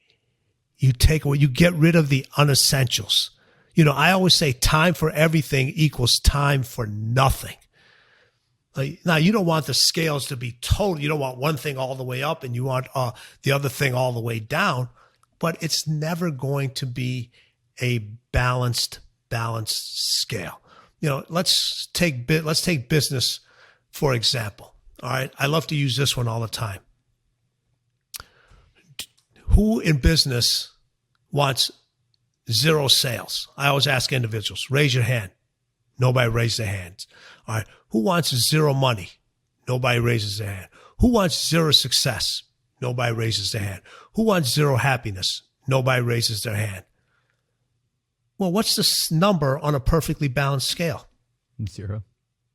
You get rid of the unessentials. I always say time for everything equals time for nothing. Now, you don't want the scales to be total. You don't want one thing all the way up and you want the other thing all the way down. But it's never going to be a balanced scale. Let's take business, for example. All right. I love to use this one all the time. Who in business wants zero sales? I always ask individuals, raise your hand. Nobody raised their hands. All right. Who wants zero money? Nobody raises their hand. Who wants zero success? Nobody raises their hand. Who wants zero happiness? Nobody raises their hand. Well, what's the number on a perfectly balanced scale? 0.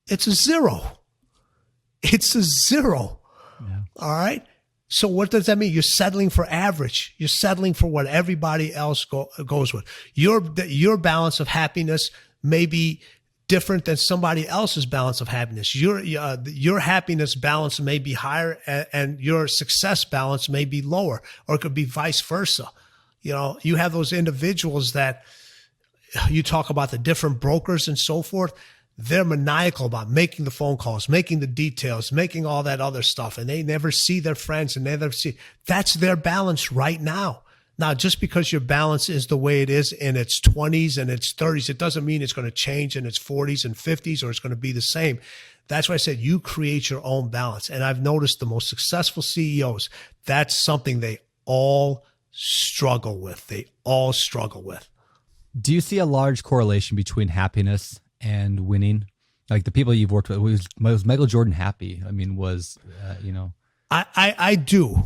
It's a 0. It's a 0. Yeah. All right. So what does that mean? You're settling for average. You're settling for what everybody else goes with. Your balance of happiness may be different than somebody else's balance of happiness. Your happiness balance may be higher and your success balance may be lower, or it could be vice versa. You know, you have those individuals that you talk about, the different brokers and so forth. They're maniacal about making the phone calls, making the details, making all that other stuff. And they never see their friends and they never see. That's their balance right now. Now, just because your balance is the way it is in its 20s and its 30s, it doesn't mean it's going to change in its 40s and 50s or it's going to be the same. That's why I said you create your own balance. And I've noticed the most successful CEOs, that's something they all struggle with. They all struggle with. Do you see a large correlation between happiness and winning? Like the people you've worked with, was Michael Jordan happy? I mean, I do.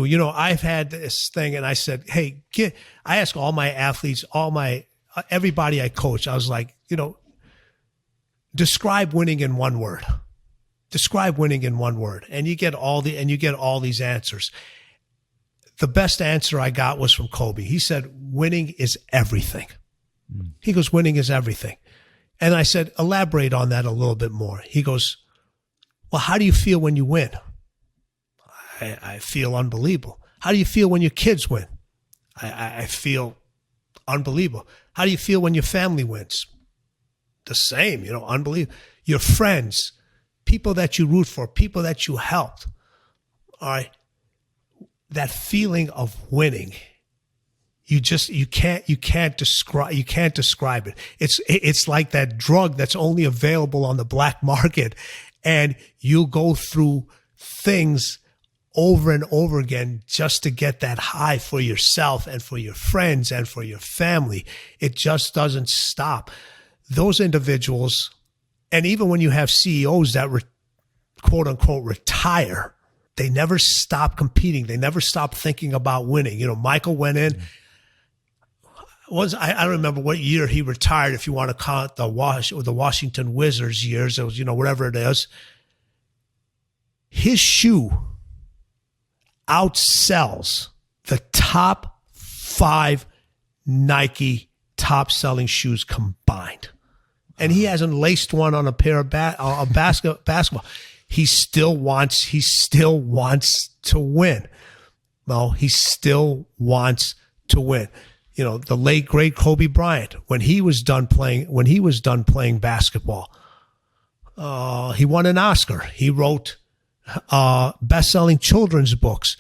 You know, I've had this thing and I said, hey, I ask all my athletes, everybody I coach, I was like, you know, describe winning in one word. Describe winning in one word. And you get all these answers. The best answer I got was from Kobe. He said, winning is everything. He goes, winning is everything. And I said, elaborate on that a little bit more. He goes, well, how do you feel when you win? I feel unbelievable. How do you feel when your kids win? I feel unbelievable. How do you feel when your family wins? The same, you know, unbelievable. Your friends, people that you root for, people that you helped. All right. That feeling of winning, you can't describe it. It's like that drug that's only available on the black market, and you'll go through things over and over again just to get that high for yourself and for your friends and for your family. It just doesn't stop. Those individuals, and even when you have CEOs that quote unquote retire, they never stop competing. They never stop thinking about winning. You know, Michael went in. I don't remember what year he retired. If you want to count the Washington Wizards years, it was, you know, whatever it is. His shoe outsells the top 5 Nike top selling shoes combined, and he hasn't laced one on a pair of basketball. He still wants to win. Well, he still wants to win. You know, the late great Kobe Bryant, when he was done playing basketball, he won an Oscar. He wrote best-selling children's books.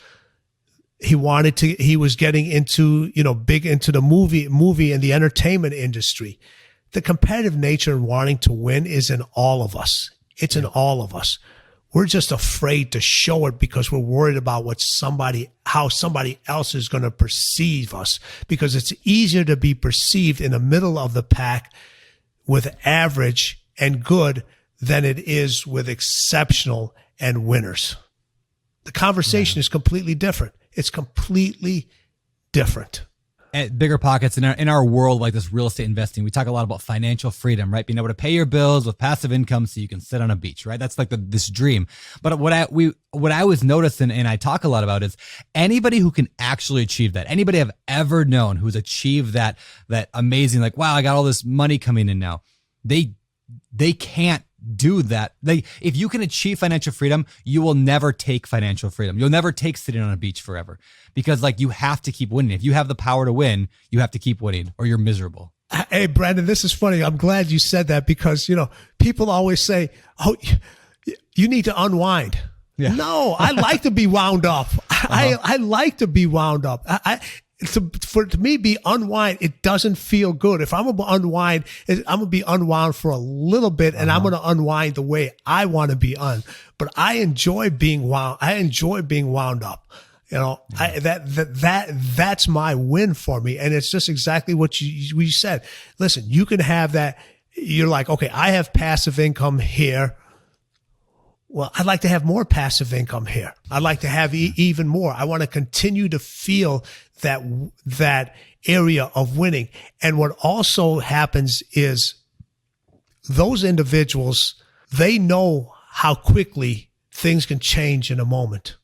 He was getting into, you know, big into the movie and the entertainment industry. The competitive nature and wanting to win is in all of us. It's in all of us. We're just afraid to show it because we're worried about how somebody else is going to perceive us, because it's easier to be perceived in the middle of the pack with average and good than it is with exceptional and winners. The conversation is completely different. It's completely different. At BiggerPockets, in our world, like this real estate investing, we talk a lot about financial freedom, right? Being able to pay your bills with passive income so you can sit on a beach, right? That's like this dream. But what I was noticing, and I talk a lot about, is anybody who can actually achieve that, anybody I've ever known who's achieved that amazing, like, wow, I got all this money coming in now. They can't do that. Like, if you can achieve financial freedom, you will never take financial freedom. You'll never take sitting on a beach forever, because like you have to keep winning. If you have the power to win, you have to keep winning or you're miserable. Hey, Brandon, this is funny. I'm glad you said that, because, you know, people always say, oh, you need to unwind. Yeah. No, I like to be wound up. I like to be wound up. To me, be unwind, it doesn't feel good. If I'm going to unwind, I'm going to be unwound for a little bit, and I'm going to unwind the way I want to be but I enjoy being wound up. That's my win for me. And it's just exactly what you said. Listen, you can have that. You're like, okay, I have passive income here. Well, I'd like to have more passive income here. I'd like to have even more. I want to continue to feel that area of winning. And what also happens is those individuals, they know how quickly things can change in a moment.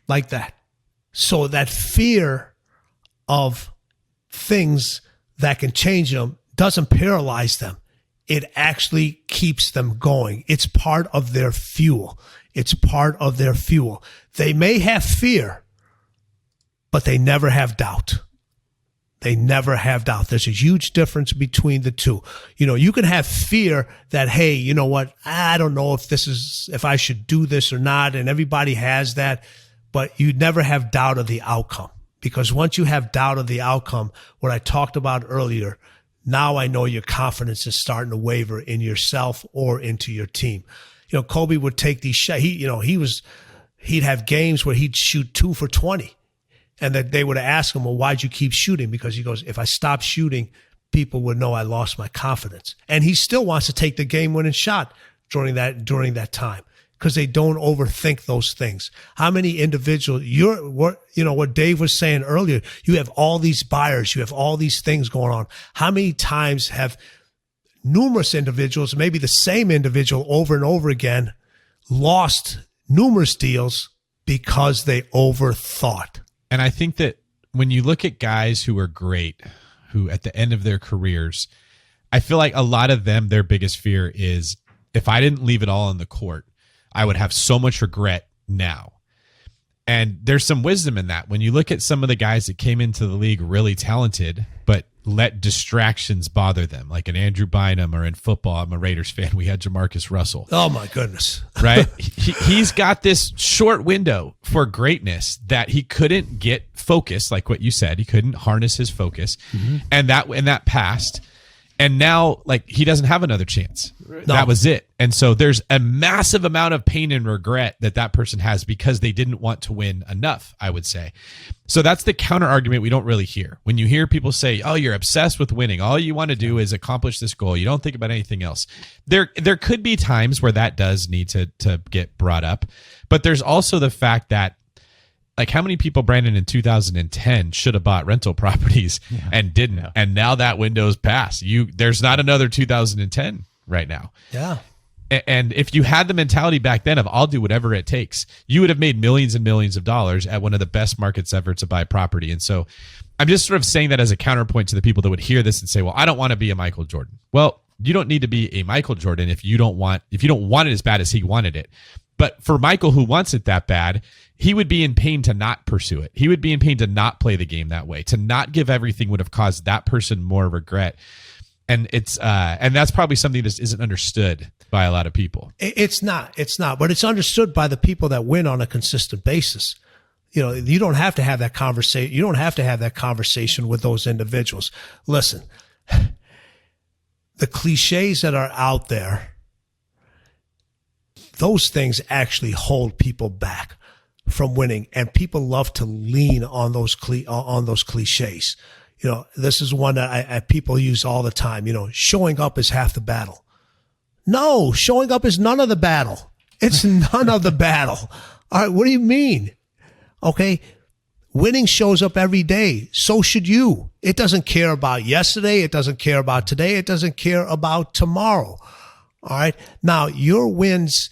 Like that. So that fear of things that can change them doesn't paralyze them. It actually keeps them going. It's part of their fuel. They may have fear, but they never have doubt. There's a huge difference between the two. You can have fear that, hey, you know what? I don't know if I should do this or not. And everybody has that, but you never have doubt of the outcome, because once you have doubt of the outcome, what I talked about earlier, now I know your confidence is starting to waver in yourself or into your team. Kobe would take these shots. He'd have games where he'd shoot 2 for 20. And that they would ask him, well, why'd you keep shooting? Because he goes, if I stop shooting, people would know I lost my confidence. And he still wants to take the game-winning shot during that time, because they don't overthink those things. How many individuals, what Dave was saying earlier, you have all these buyers, you have all these things going on. How many times have numerous individuals, maybe the same individual over and over again, lost numerous deals because they overthought? And I think that when you look at guys who are great, who at the end of their careers, I feel like a lot of them, their biggest fear is, if I didn't leave it all on the court, I would have so much regret now. And there's some wisdom in that. When you look at some of the guys that came into the league really talented, but let distractions bother them, like an Andrew Bynum, or in football, I'm a Raiders fan, we had Jamarcus Russell. Oh, my goodness. Right? He's got this short window for greatness that he couldn't get focused, like what you said. He couldn't harness his focus. Mm-hmm. And that passed. And now, he doesn't have another chance. No. That was it. And so there's a massive amount of pain and regret that person has because they didn't want to win enough, I would say. So that's the counter argument we don't really hear. When you hear people say, oh, you're obsessed with winning, all you want to do is accomplish this goal, you don't think about anything else. There could be times where that does need to get brought up. But there's also the fact that, how many people, Brandon, in 2010 should have bought rental properties and didn't? Yeah. And now that window's passed. There's not another 2010 right now. Yeah. And if you had the mentality back then of I'll do whatever it takes, you would have made millions and millions of dollars at one of the best markets ever to buy property. And so I'm just sort of saying that as a counterpoint to the people that would hear this and say, well, I don't want to be a Michael Jordan. Well, you don't need to be a Michael Jordan if you don't want it as bad as he wanted it. But for Michael, who wants it that bad, he would be in pain to not pursue it. He would be in pain to not play the game that way. To not give everything would have caused that person more regret. And and that's probably something that isn't understood by a lot of people. It's not, but it's understood by the people that win on a consistent basis. You don't have to have that conversation. You don't have to have that conversation with those individuals. Listen, the cliches that are out there, those things actually hold people back from winning, and people love to lean on those cliches. This is one that people use all the time. Showing up is half the battle. No, showing up is none of the battle. It's none of the battle. All right, what do you mean? Okay, winning shows up every day. So should you. It doesn't care about yesterday. It doesn't care about today. It doesn't care about tomorrow. All right. Now, your wins,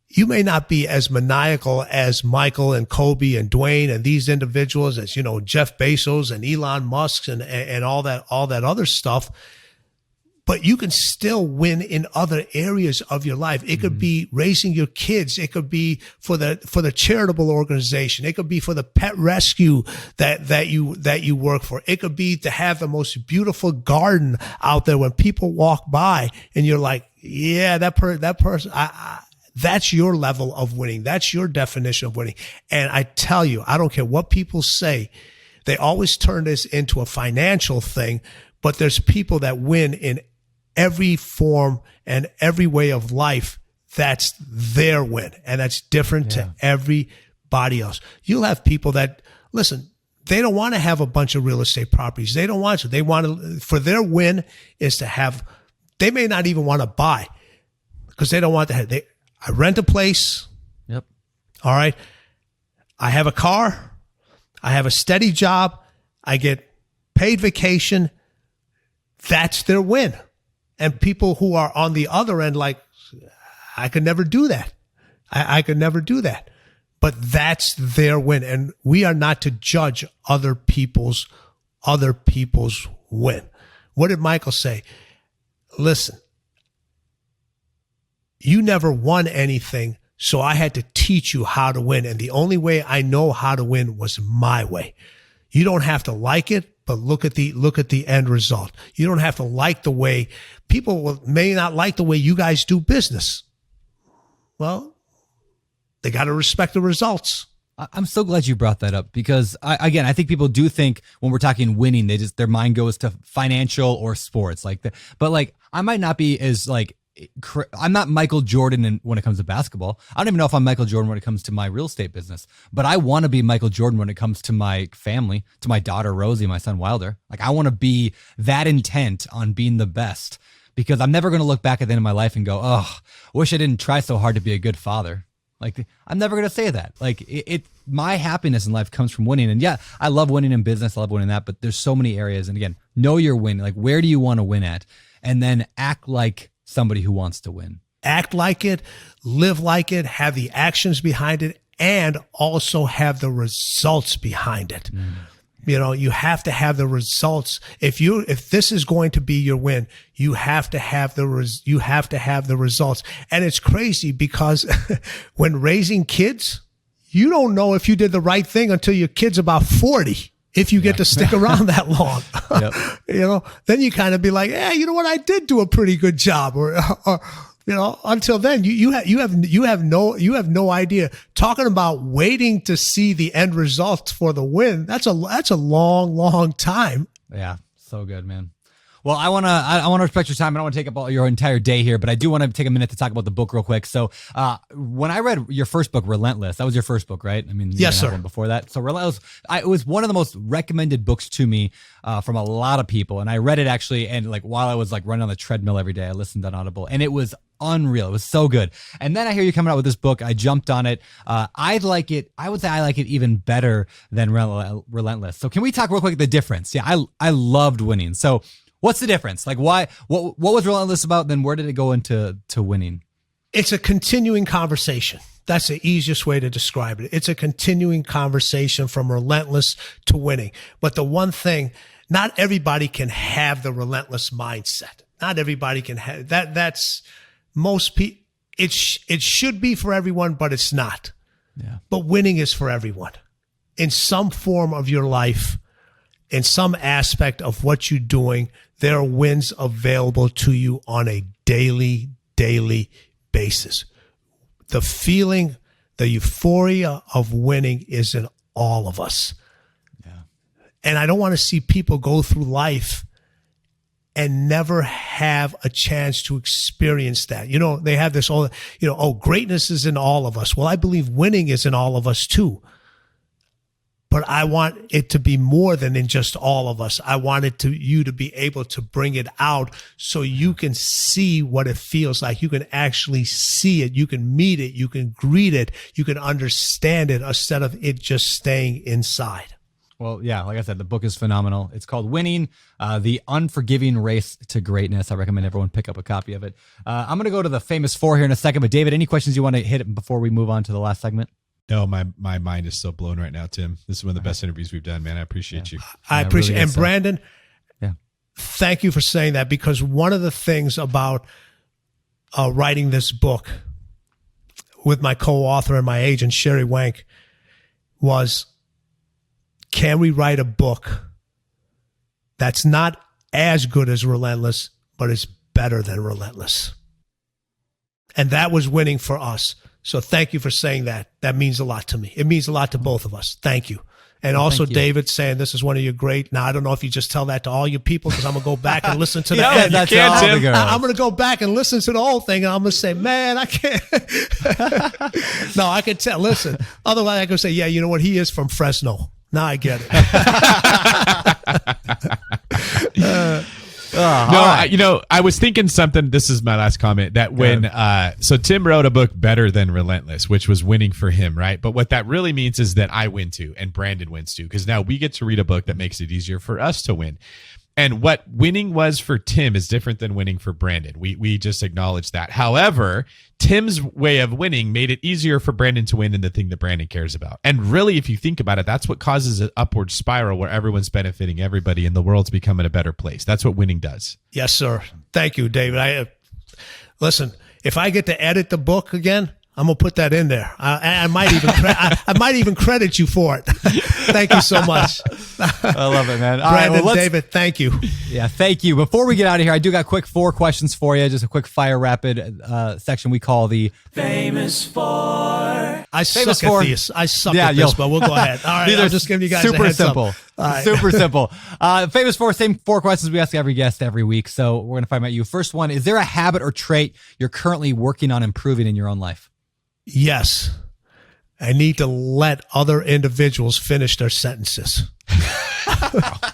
you may not be as maniacal as Michael and Kobe and Dwayne and these individuals, as Jeff Bezos and Elon Musk and all that other stuff, but you can still win in other areas of your life. It could be raising your kids. It could be for the charitable organization. It could be for the pet rescue that you work for. It could be to have the most beautiful garden out there when people walk by and you're like, yeah, that person, that's your level of winning. That's your definition of winning. And I tell you, I don't care what people say. They always turn this into a financial thing, but there's people that win in every form and every way of life that's their win. And that's different to everybody else. You'll have people that, listen, they don't want to have a bunch of real estate properties. They don't want to. They want to, for their win is to have, they may not even want to buy because they don't want to have, I rent a place. Yep. All right. I have a car. I have a steady job. I get paid vacation. That's their win. And people who are on the other end, like, I could never do that. I could never do that. But that's their win. And we are not to judge other people's win. What did Michael say? Listen, you never won anything, so I had to teach you how to win. And the only way I know how to win was my way. You don't have to like it, but look at the end result. You don't have to like the way people may not like the way you guys do business. Well, they got to respect the results. I'm so glad you brought that up because I think people do think when we're talking winning, their mind goes to financial or sports but like I might not be as like, I'm not Michael Jordan when it comes to basketball. I don't even know if I'm Michael Jordan when it comes to my real estate business, but I want to be Michael Jordan when it comes to my family, to my daughter, Rosie, my son, Wilder. Like I want to be that intent on being the best because I'm never going to look back at the end of my life and go, oh, wish I didn't try so hard to be a good father. Like I'm never going to say that. Like my happiness in life comes from winning. And yeah, I love winning in business. I love winning that, but there's so many areas. And again, know your win. Like where do you want to win at? And then act like somebody who wants to win. Act like it, live like it, have the actions behind it, and also have the results behind it. You know, you have to have the results. If this is going to be your win, you have to have the results. And it's crazy because when raising kids, you don't know if you did the right thing until your kid's about 40. If you get to stick around that long, you know, then you kind of be like, yeah, you know what? I did do a pretty good job. Or you know, until then you have no idea. Talking about waiting to see the end result for the win. That's a long time. Yeah. So good, man. Well, I want to respect your time. I don't want to take up all your entire day here, but I do want to take a minute to talk about the book real quick. So, when I read your first book, Relentless, that was your first book, right? I mean, yes, sir. One before that. So, Relentless, it was one of the most recommended books to me from a lot of people, and I read it actually, and like while I was like running on the treadmill every day, I listened on Audible, and it was unreal. It was so good. And then I hear you coming out with this book. I jumped on it. I like it. I would say I like it even better than Relentless. So, can we talk real quick the difference? Yeah, I loved winning. So. What's the difference? Like why, what was Relentless about? Then where did it go into winning? It's a continuing conversation. That's the easiest way to describe it. It's a continuing conversation from relentless to winning. But the one thing, not everybody can have the relentless mindset. Not everybody can have that. That's most people. It should be for everyone, but it's not. Yeah. But winning is for everyone in some form of your life, in some aspect of what you're doing. There are wins available to you on a daily basis. The feeling, the euphoria of winning is in all of us. Yeah. And I don't want to see people go through life and never have a chance to experience that. You know, they have this all, you know, oh, greatness is in all of us. Well, I believe winning is in all of us too. But I want it to be more than in just all of us. I want you to be able to bring it out so you can see what it feels like. You can actually see it. You can meet it. You can greet it. You can understand it instead of it just staying inside. Well, yeah, like I said, the book is phenomenal. It's called Winning, The Unforgiving Race to Greatness. I recommend everyone pick up a copy of it. I'm going to go to the famous four here in a second. But David, any questions you want to hit before we move on to the last segment? No, my mind is so blown right now, Tim. This is one of the best interviews we've done, man. I appreciate you. I appreciate really and Brandon, yeah, thank you for saying that, because one of the things about writing this book with my co-author and my agent, Sherry Wank, was, can we write a book that's not as good as Relentless, but is better than Relentless? And that was winning for us. So thank you for saying that. That means a lot to me. It means a lot to both of us. Thank you. And also thank you. David saying this is one of your great. Now, I don't know if you just tell that to all your people because I'm going to go back and listen to the end. That's can't, all Tim. the girls. I'm going to go back and listen to the whole thing, and I'm going to say, man, I can't. No, I can tell. Listen, otherwise I could say, yeah, you know what? He is from Fresno. Now I get it. I was thinking something. This is my last comment. That when so Tim wrote a book, Better Than Relentless, which was winning for him, right? But what that really means is that I win too, and Brandon wins too, because now we get to read a book that makes it easier for us to win. And what winning was for Tim is different than winning for Brandon. We just acknowledge that. However, Tim's way of winning made it easier for Brandon to win in the thing that Brandon cares about. And really, if you think about it, that's what causes an upward spiral where everyone's benefiting everybody and the world's becoming a better place. That's what winning does. Yes, sir. Thank you, David. Listen, if I get to edit the book again, I'm gonna put that in there. I might even I might even credit you for it. Thank you so much. I love it, man. All Brandon, right, David, thank you. Yeah, thank you. Before we get out of here, I do got quick 4 questions for you. Just a quick fire rapid section we call the Famous for. I Famous suck for. at this. I suck Yeah, at this, but we'll go ahead. All right, These I'm are just giving you guys super a heads simple. up. All right. Super simple. Famous for, same 4 questions we ask every guest every week. So we're gonna find out you. First one: is there a habit or trait you're currently working on improving in your own life? Yes. I need to let other individuals finish their sentences. Mm-hmm.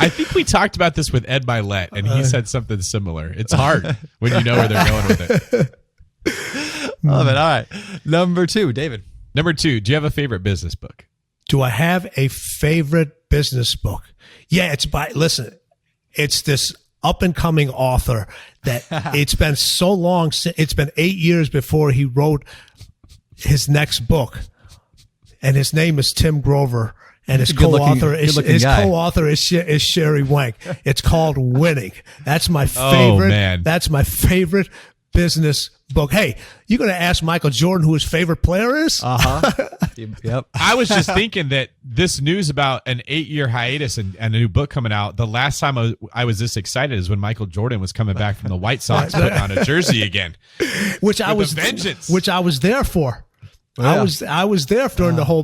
I think we talked about this with Ed Milet, and he said something similar. It's hard when you know where they're going with it. Love it. All right. Number 2, David. Number 2, do you have a favorite business book? Do I have a favorite business book? Yeah, it's this up and coming author that it's been so long. It's been 8 years before he wrote his next book, and his name is Tim Grover, and his co-author is Sherry Wank. It's called Winning. That's my favorite. Oh, man. That's my favorite business book. Hey, you're going to ask Michael Jordan who his favorite player is? Yep. I was just thinking that this news about an 8-year hiatus and a new book coming out, the last time I was this excited is when Michael Jordan was coming back from the White Sox putting on a jersey again. Which I was there for. Yeah. I was there during the whole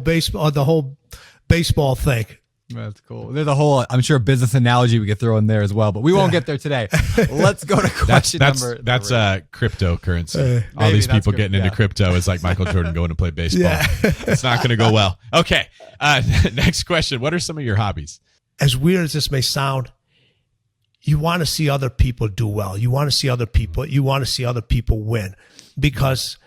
baseball thing. That's cool. There's a whole, I'm sure, business analogy we could throw in there as well, but we won't get there today. Let's go to question number. That's cryptocurrency. All Maybe these that's people good, getting into crypto is like Michael Jordan going to play baseball. Yeah. It's not going to go well. Okay. Next question. What are some of your hobbies? As weird as this may sound, you want to see other people do well. You want to see other people win, because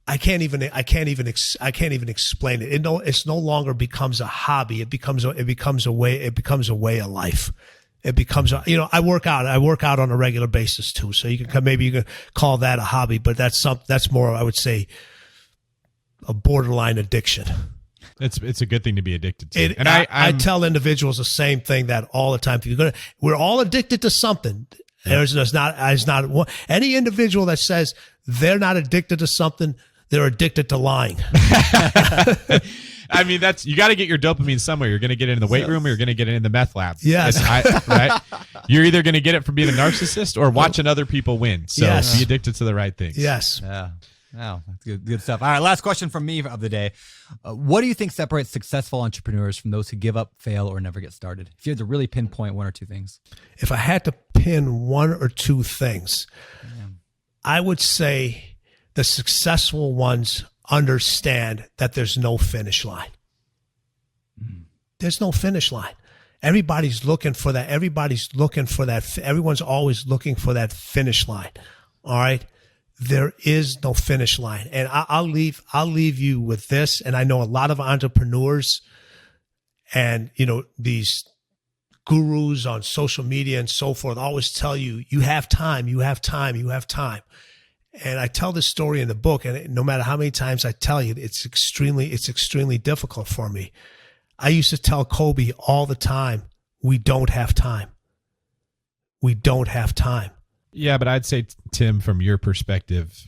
I can't even explain it. It's no longer becomes a hobby. It becomes a way of life. It becomes I work out on a regular basis too. So you can call that a hobby, but that's more, I would say, a borderline addiction. It's a good thing to be addicted to. And I tell individuals the same thing that all the time. We're all addicted to something. There's not one, any individual that says they're not addicted to something, they're addicted to lying. I mean, you got to get your dopamine somewhere. You're going to get it in the weight room, or you're going to get it in the meth lab. Yes. Right? You're either going to get it from being a narcissist or watching other people win. So be addicted to the right things. Yes. Yeah. Wow, that's good stuff. All right, last question from me of the day. What do you think separates successful entrepreneurs from those who give up, fail, or never get started? If you had to really pinpoint 1 or 2 things. If I had to pin 1 or 2 things, I would say the successful ones understand that there's no finish line. There's no finish line. Everybody's looking for that. Everyone's always looking for that finish line. All right. There is no finish line. And I'll leave you with this. And I know a lot of entrepreneurs and, these gurus on social media and so forth always tell you, you have time, you have time, you have time. And I tell this story in the book, and no matter how many times I tell you, it's extremely difficult for me. I used to tell Kobe all the time, we don't have time. We don't have time. Yeah, but I'd say, Tim, from your perspective,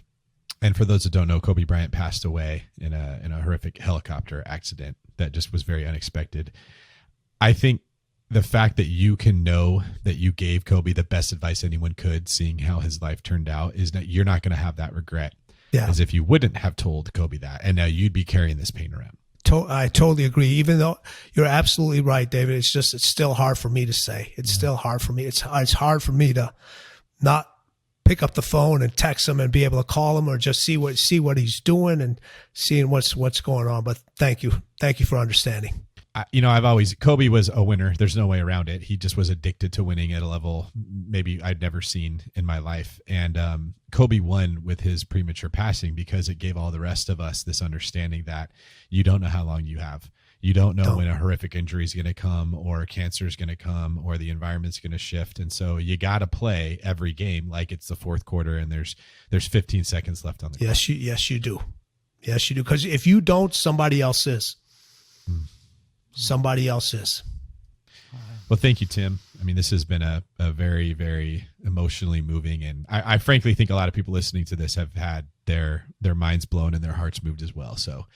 and for those that don't know, Kobe Bryant passed away in a horrific helicopter accident that just was very unexpected. I think the fact that you can know that you gave Kobe the best advice anyone could, seeing how his life turned out, is that you're not going to have that regret. Yeah. as if you wouldn't have told Kobe that, and now you'd be carrying this pain around. I totally agree. Even though you're absolutely right, David, it's still hard for me to say. It's still hard for me. It's hard for me to not pick up the phone and text him and be able to call him or just see what he's doing and seeing what's going on. But thank you for understanding. Kobe was a winner. There's no way around it. He just was addicted to winning at a level maybe I'd never seen in my life. And Kobe won with his premature passing because it gave all the rest of us this understanding that you don't know how long you have. You don't know when a horrific injury is going to come or cancer is going to come or the environment's going to shift. And so you got to play every game like it's the fourth quarter and there's 15 seconds left on the clock. Yes, you do. Yes, you do. Because if you don't, somebody else is. Somebody else is. Well, thank you, Tim. I mean, this has been a very, very emotionally moving, and I frankly think a lot of people listening to this have had their minds blown and their hearts moved as well. So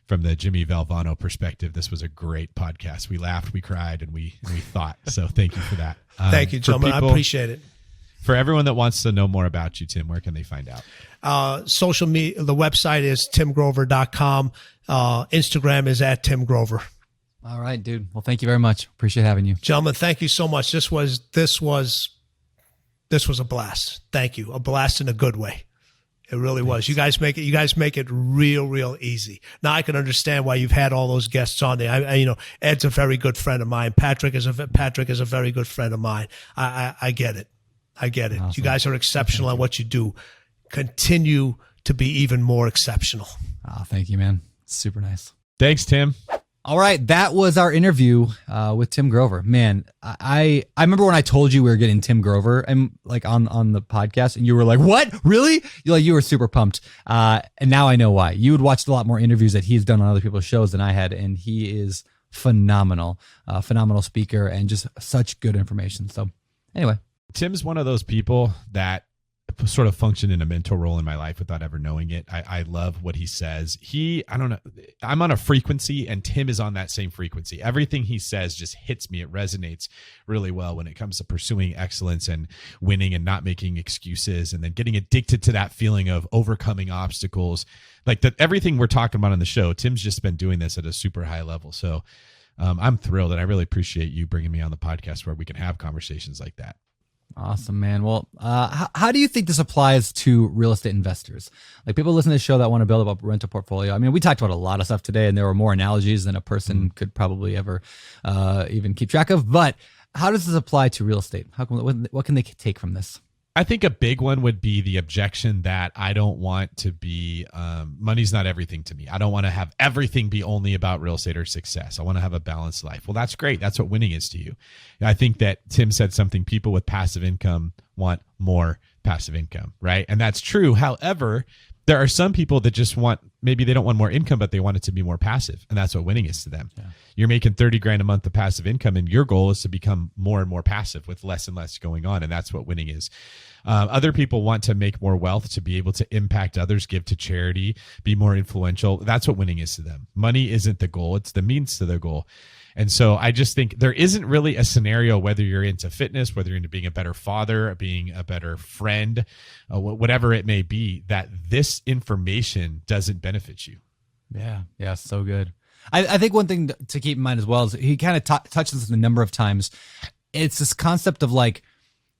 from the Jimmy Valvano perspective, this was a great podcast. We laughed, we cried, and we thought. So thank you for that. Thank you, gentlemen. I appreciate it. For everyone that wants to know more about you, Tim, where can they find out? Social media, the website is timgrover.com. Instagram is at Tim Grover. All right, dude. Well, thank you very much. Appreciate having you. Gentlemen, thank you so much. This was a blast. Thank you. A blast in a good way. It really was. You guys make it real easy. Now I can understand why you've had all those guests on there. Ed's a very good friend of mine. Patrick is a very good friend of mine. I get it. Awesome. You guys are exceptional at what you do. Continue to be even more exceptional. Oh, thank you, man. Super nice. Thanks, Tim. All right, that was our interview with Tim Grover. Man, I remember when I told you we were getting Tim Grover and like on the podcast, and you were like, "What? Really?" You were super pumped. And now I know why. You had watched a lot more interviews that he's done on other people's shows than I had, and he is phenomenal speaker and just such good information. So, anyway, Tim's one of those people that sort of function in a mentor role in my life without ever knowing it. I love what he says. I don't know. I'm on a frequency and Tim is on that same frequency. Everything he says just hits me. It resonates really well when it comes to pursuing excellence and winning and not making excuses and then getting addicted to that feeling of overcoming obstacles. Like everything we're talking about on the show, Tim's just been doing this at a super high level. So I'm thrilled and I really appreciate you bringing me on the podcast where we can have conversations like that. Awesome, man. Well, how do you think this applies to real estate investors? Like people listen to the show that want to build up a rental portfolio. I mean, we talked about a lot of stuff today, and there were more analogies than a person could probably ever even keep track of. But how does this apply to real estate? What can they take from this? I think a big one would be the objection that I don't want to be, money's not everything to me. I don't want to have everything be only about real estate or success. I want to have a balanced life. Well, that's great. That's what winning is to you. I think that Tim said something, people with passive income want more passive income, right? And that's true. However, there are some people that just maybe they don't want more income, but they want it to be more passive. And that's what winning is to them. Yeah. You're making 30 grand a month of passive income and your goal is to become more and more passive with less and less going on. And that's what winning is. Other people want to make more wealth to be able to impact others, give to charity, be more influential. That's what winning is to them. Money isn't the goal. It's the means to the goal. And so I just think there isn't really a scenario, whether you're into fitness, whether you're into being a better father, being a better friend, whatever it may be, that this information doesn't benefit you. Yeah, so good. I think one thing to keep in mind as well is he kind of touches this a number of times. It's this concept of like,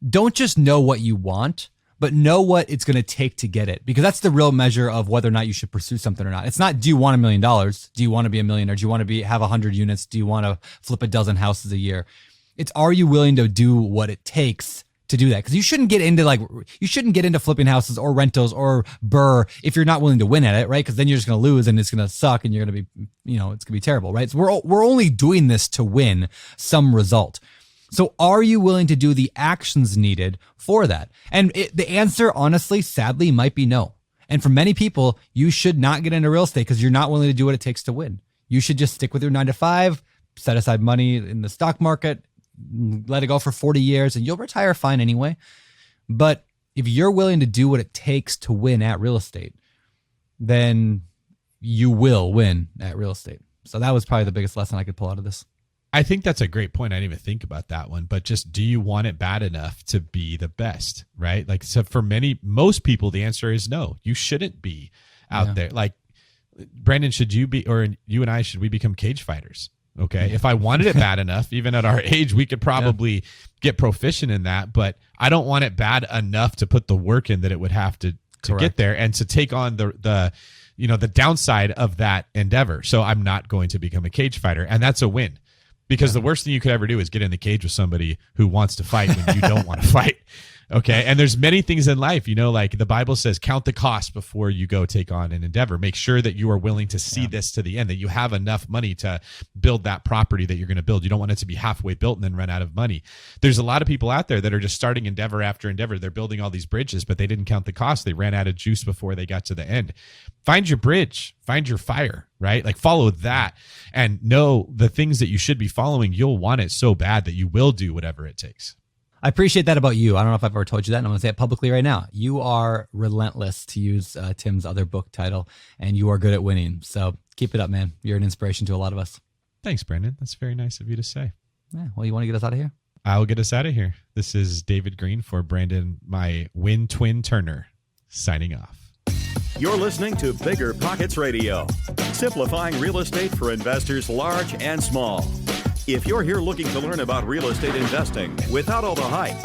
don't just know what you want, but know what it's going to take to get it, because that's the real measure of whether or not you should pursue something or not. It's not, do you want $1 million? Do you want to be a millionaire? Do you want to have 100 units? Do you want to flip a dozen houses a year? It's, are you willing to do what it takes to do that? Because you shouldn't get into flipping houses or rentals or BRRRR if you're not willing to win at it, right? Because then you're just going to lose and it's going to suck and you're going to be, it's going to be terrible, right? So we're only doing this to win some result. So are you willing to do the actions needed for that? And the answer, honestly, sadly, might be no. And for many people, you should not get into real estate because you're not willing to do what it takes to win. You should just stick with your 9 to 5, set aside money in the stock market, let it go for 40 years, and you'll retire fine anyway. But if you're willing to do what it takes to win at real estate, then you will win at real estate. So that was probably the biggest lesson I could pull out of this. I think that's a great point. I didn't even think about that one, but just, do you want it bad enough to be the best, right? Like, so for most people, the answer is no. You shouldn't be out there. Like, Brandon, should you and I, should we become cage fighters? Okay. If I wanted it bad enough, even at our age, we could probably get proficient in that, but I don't want it bad enough to put the work in that it would have to get there and to take on the downside of that endeavor. So I'm not going to become a cage fighter, and that's a win. Because the worst thing you could ever do is get in the cage with somebody who wants to fight when you don't want to fight. Okay. And there's many things in life, like the Bible says, count the cost before you go take on an endeavor. Make sure that you are willing to see this to the end, that you have enough money to build that property that you're going to build. You don't want it to be halfway built and then run out of money. There's a lot of people out there that are just starting endeavor after endeavor. They're building all these bridges, but they didn't count the cost. They ran out of juice before they got to the end. Find your bridge, find your fire, right? Like, follow that and know the things that you should be following. You'll want it so bad that you will do whatever it takes. I appreciate that about you. I don't know if I've ever told you that, and I'm going to say it publicly right now. You are relentless, to use Tim's other book title, and you are good at winning. So keep it up, man. You're an inspiration to a lot of us. Thanks, Brandon. That's very nice of you to say. Yeah. Well, you want to get us out of here? I'll get us out of here. This is David Green for Brandon, my win twin Turner, signing off. You're listening to BiggerPockets Radio, simplifying real estate for investors large and small. If you're here looking to learn about real estate investing without all the hype,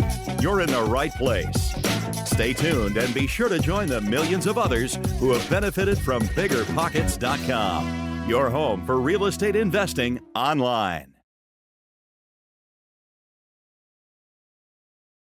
you're in the right place. Stay tuned and be sure to join the millions of others who have benefited from BiggerPockets.com, your home for real estate investing online.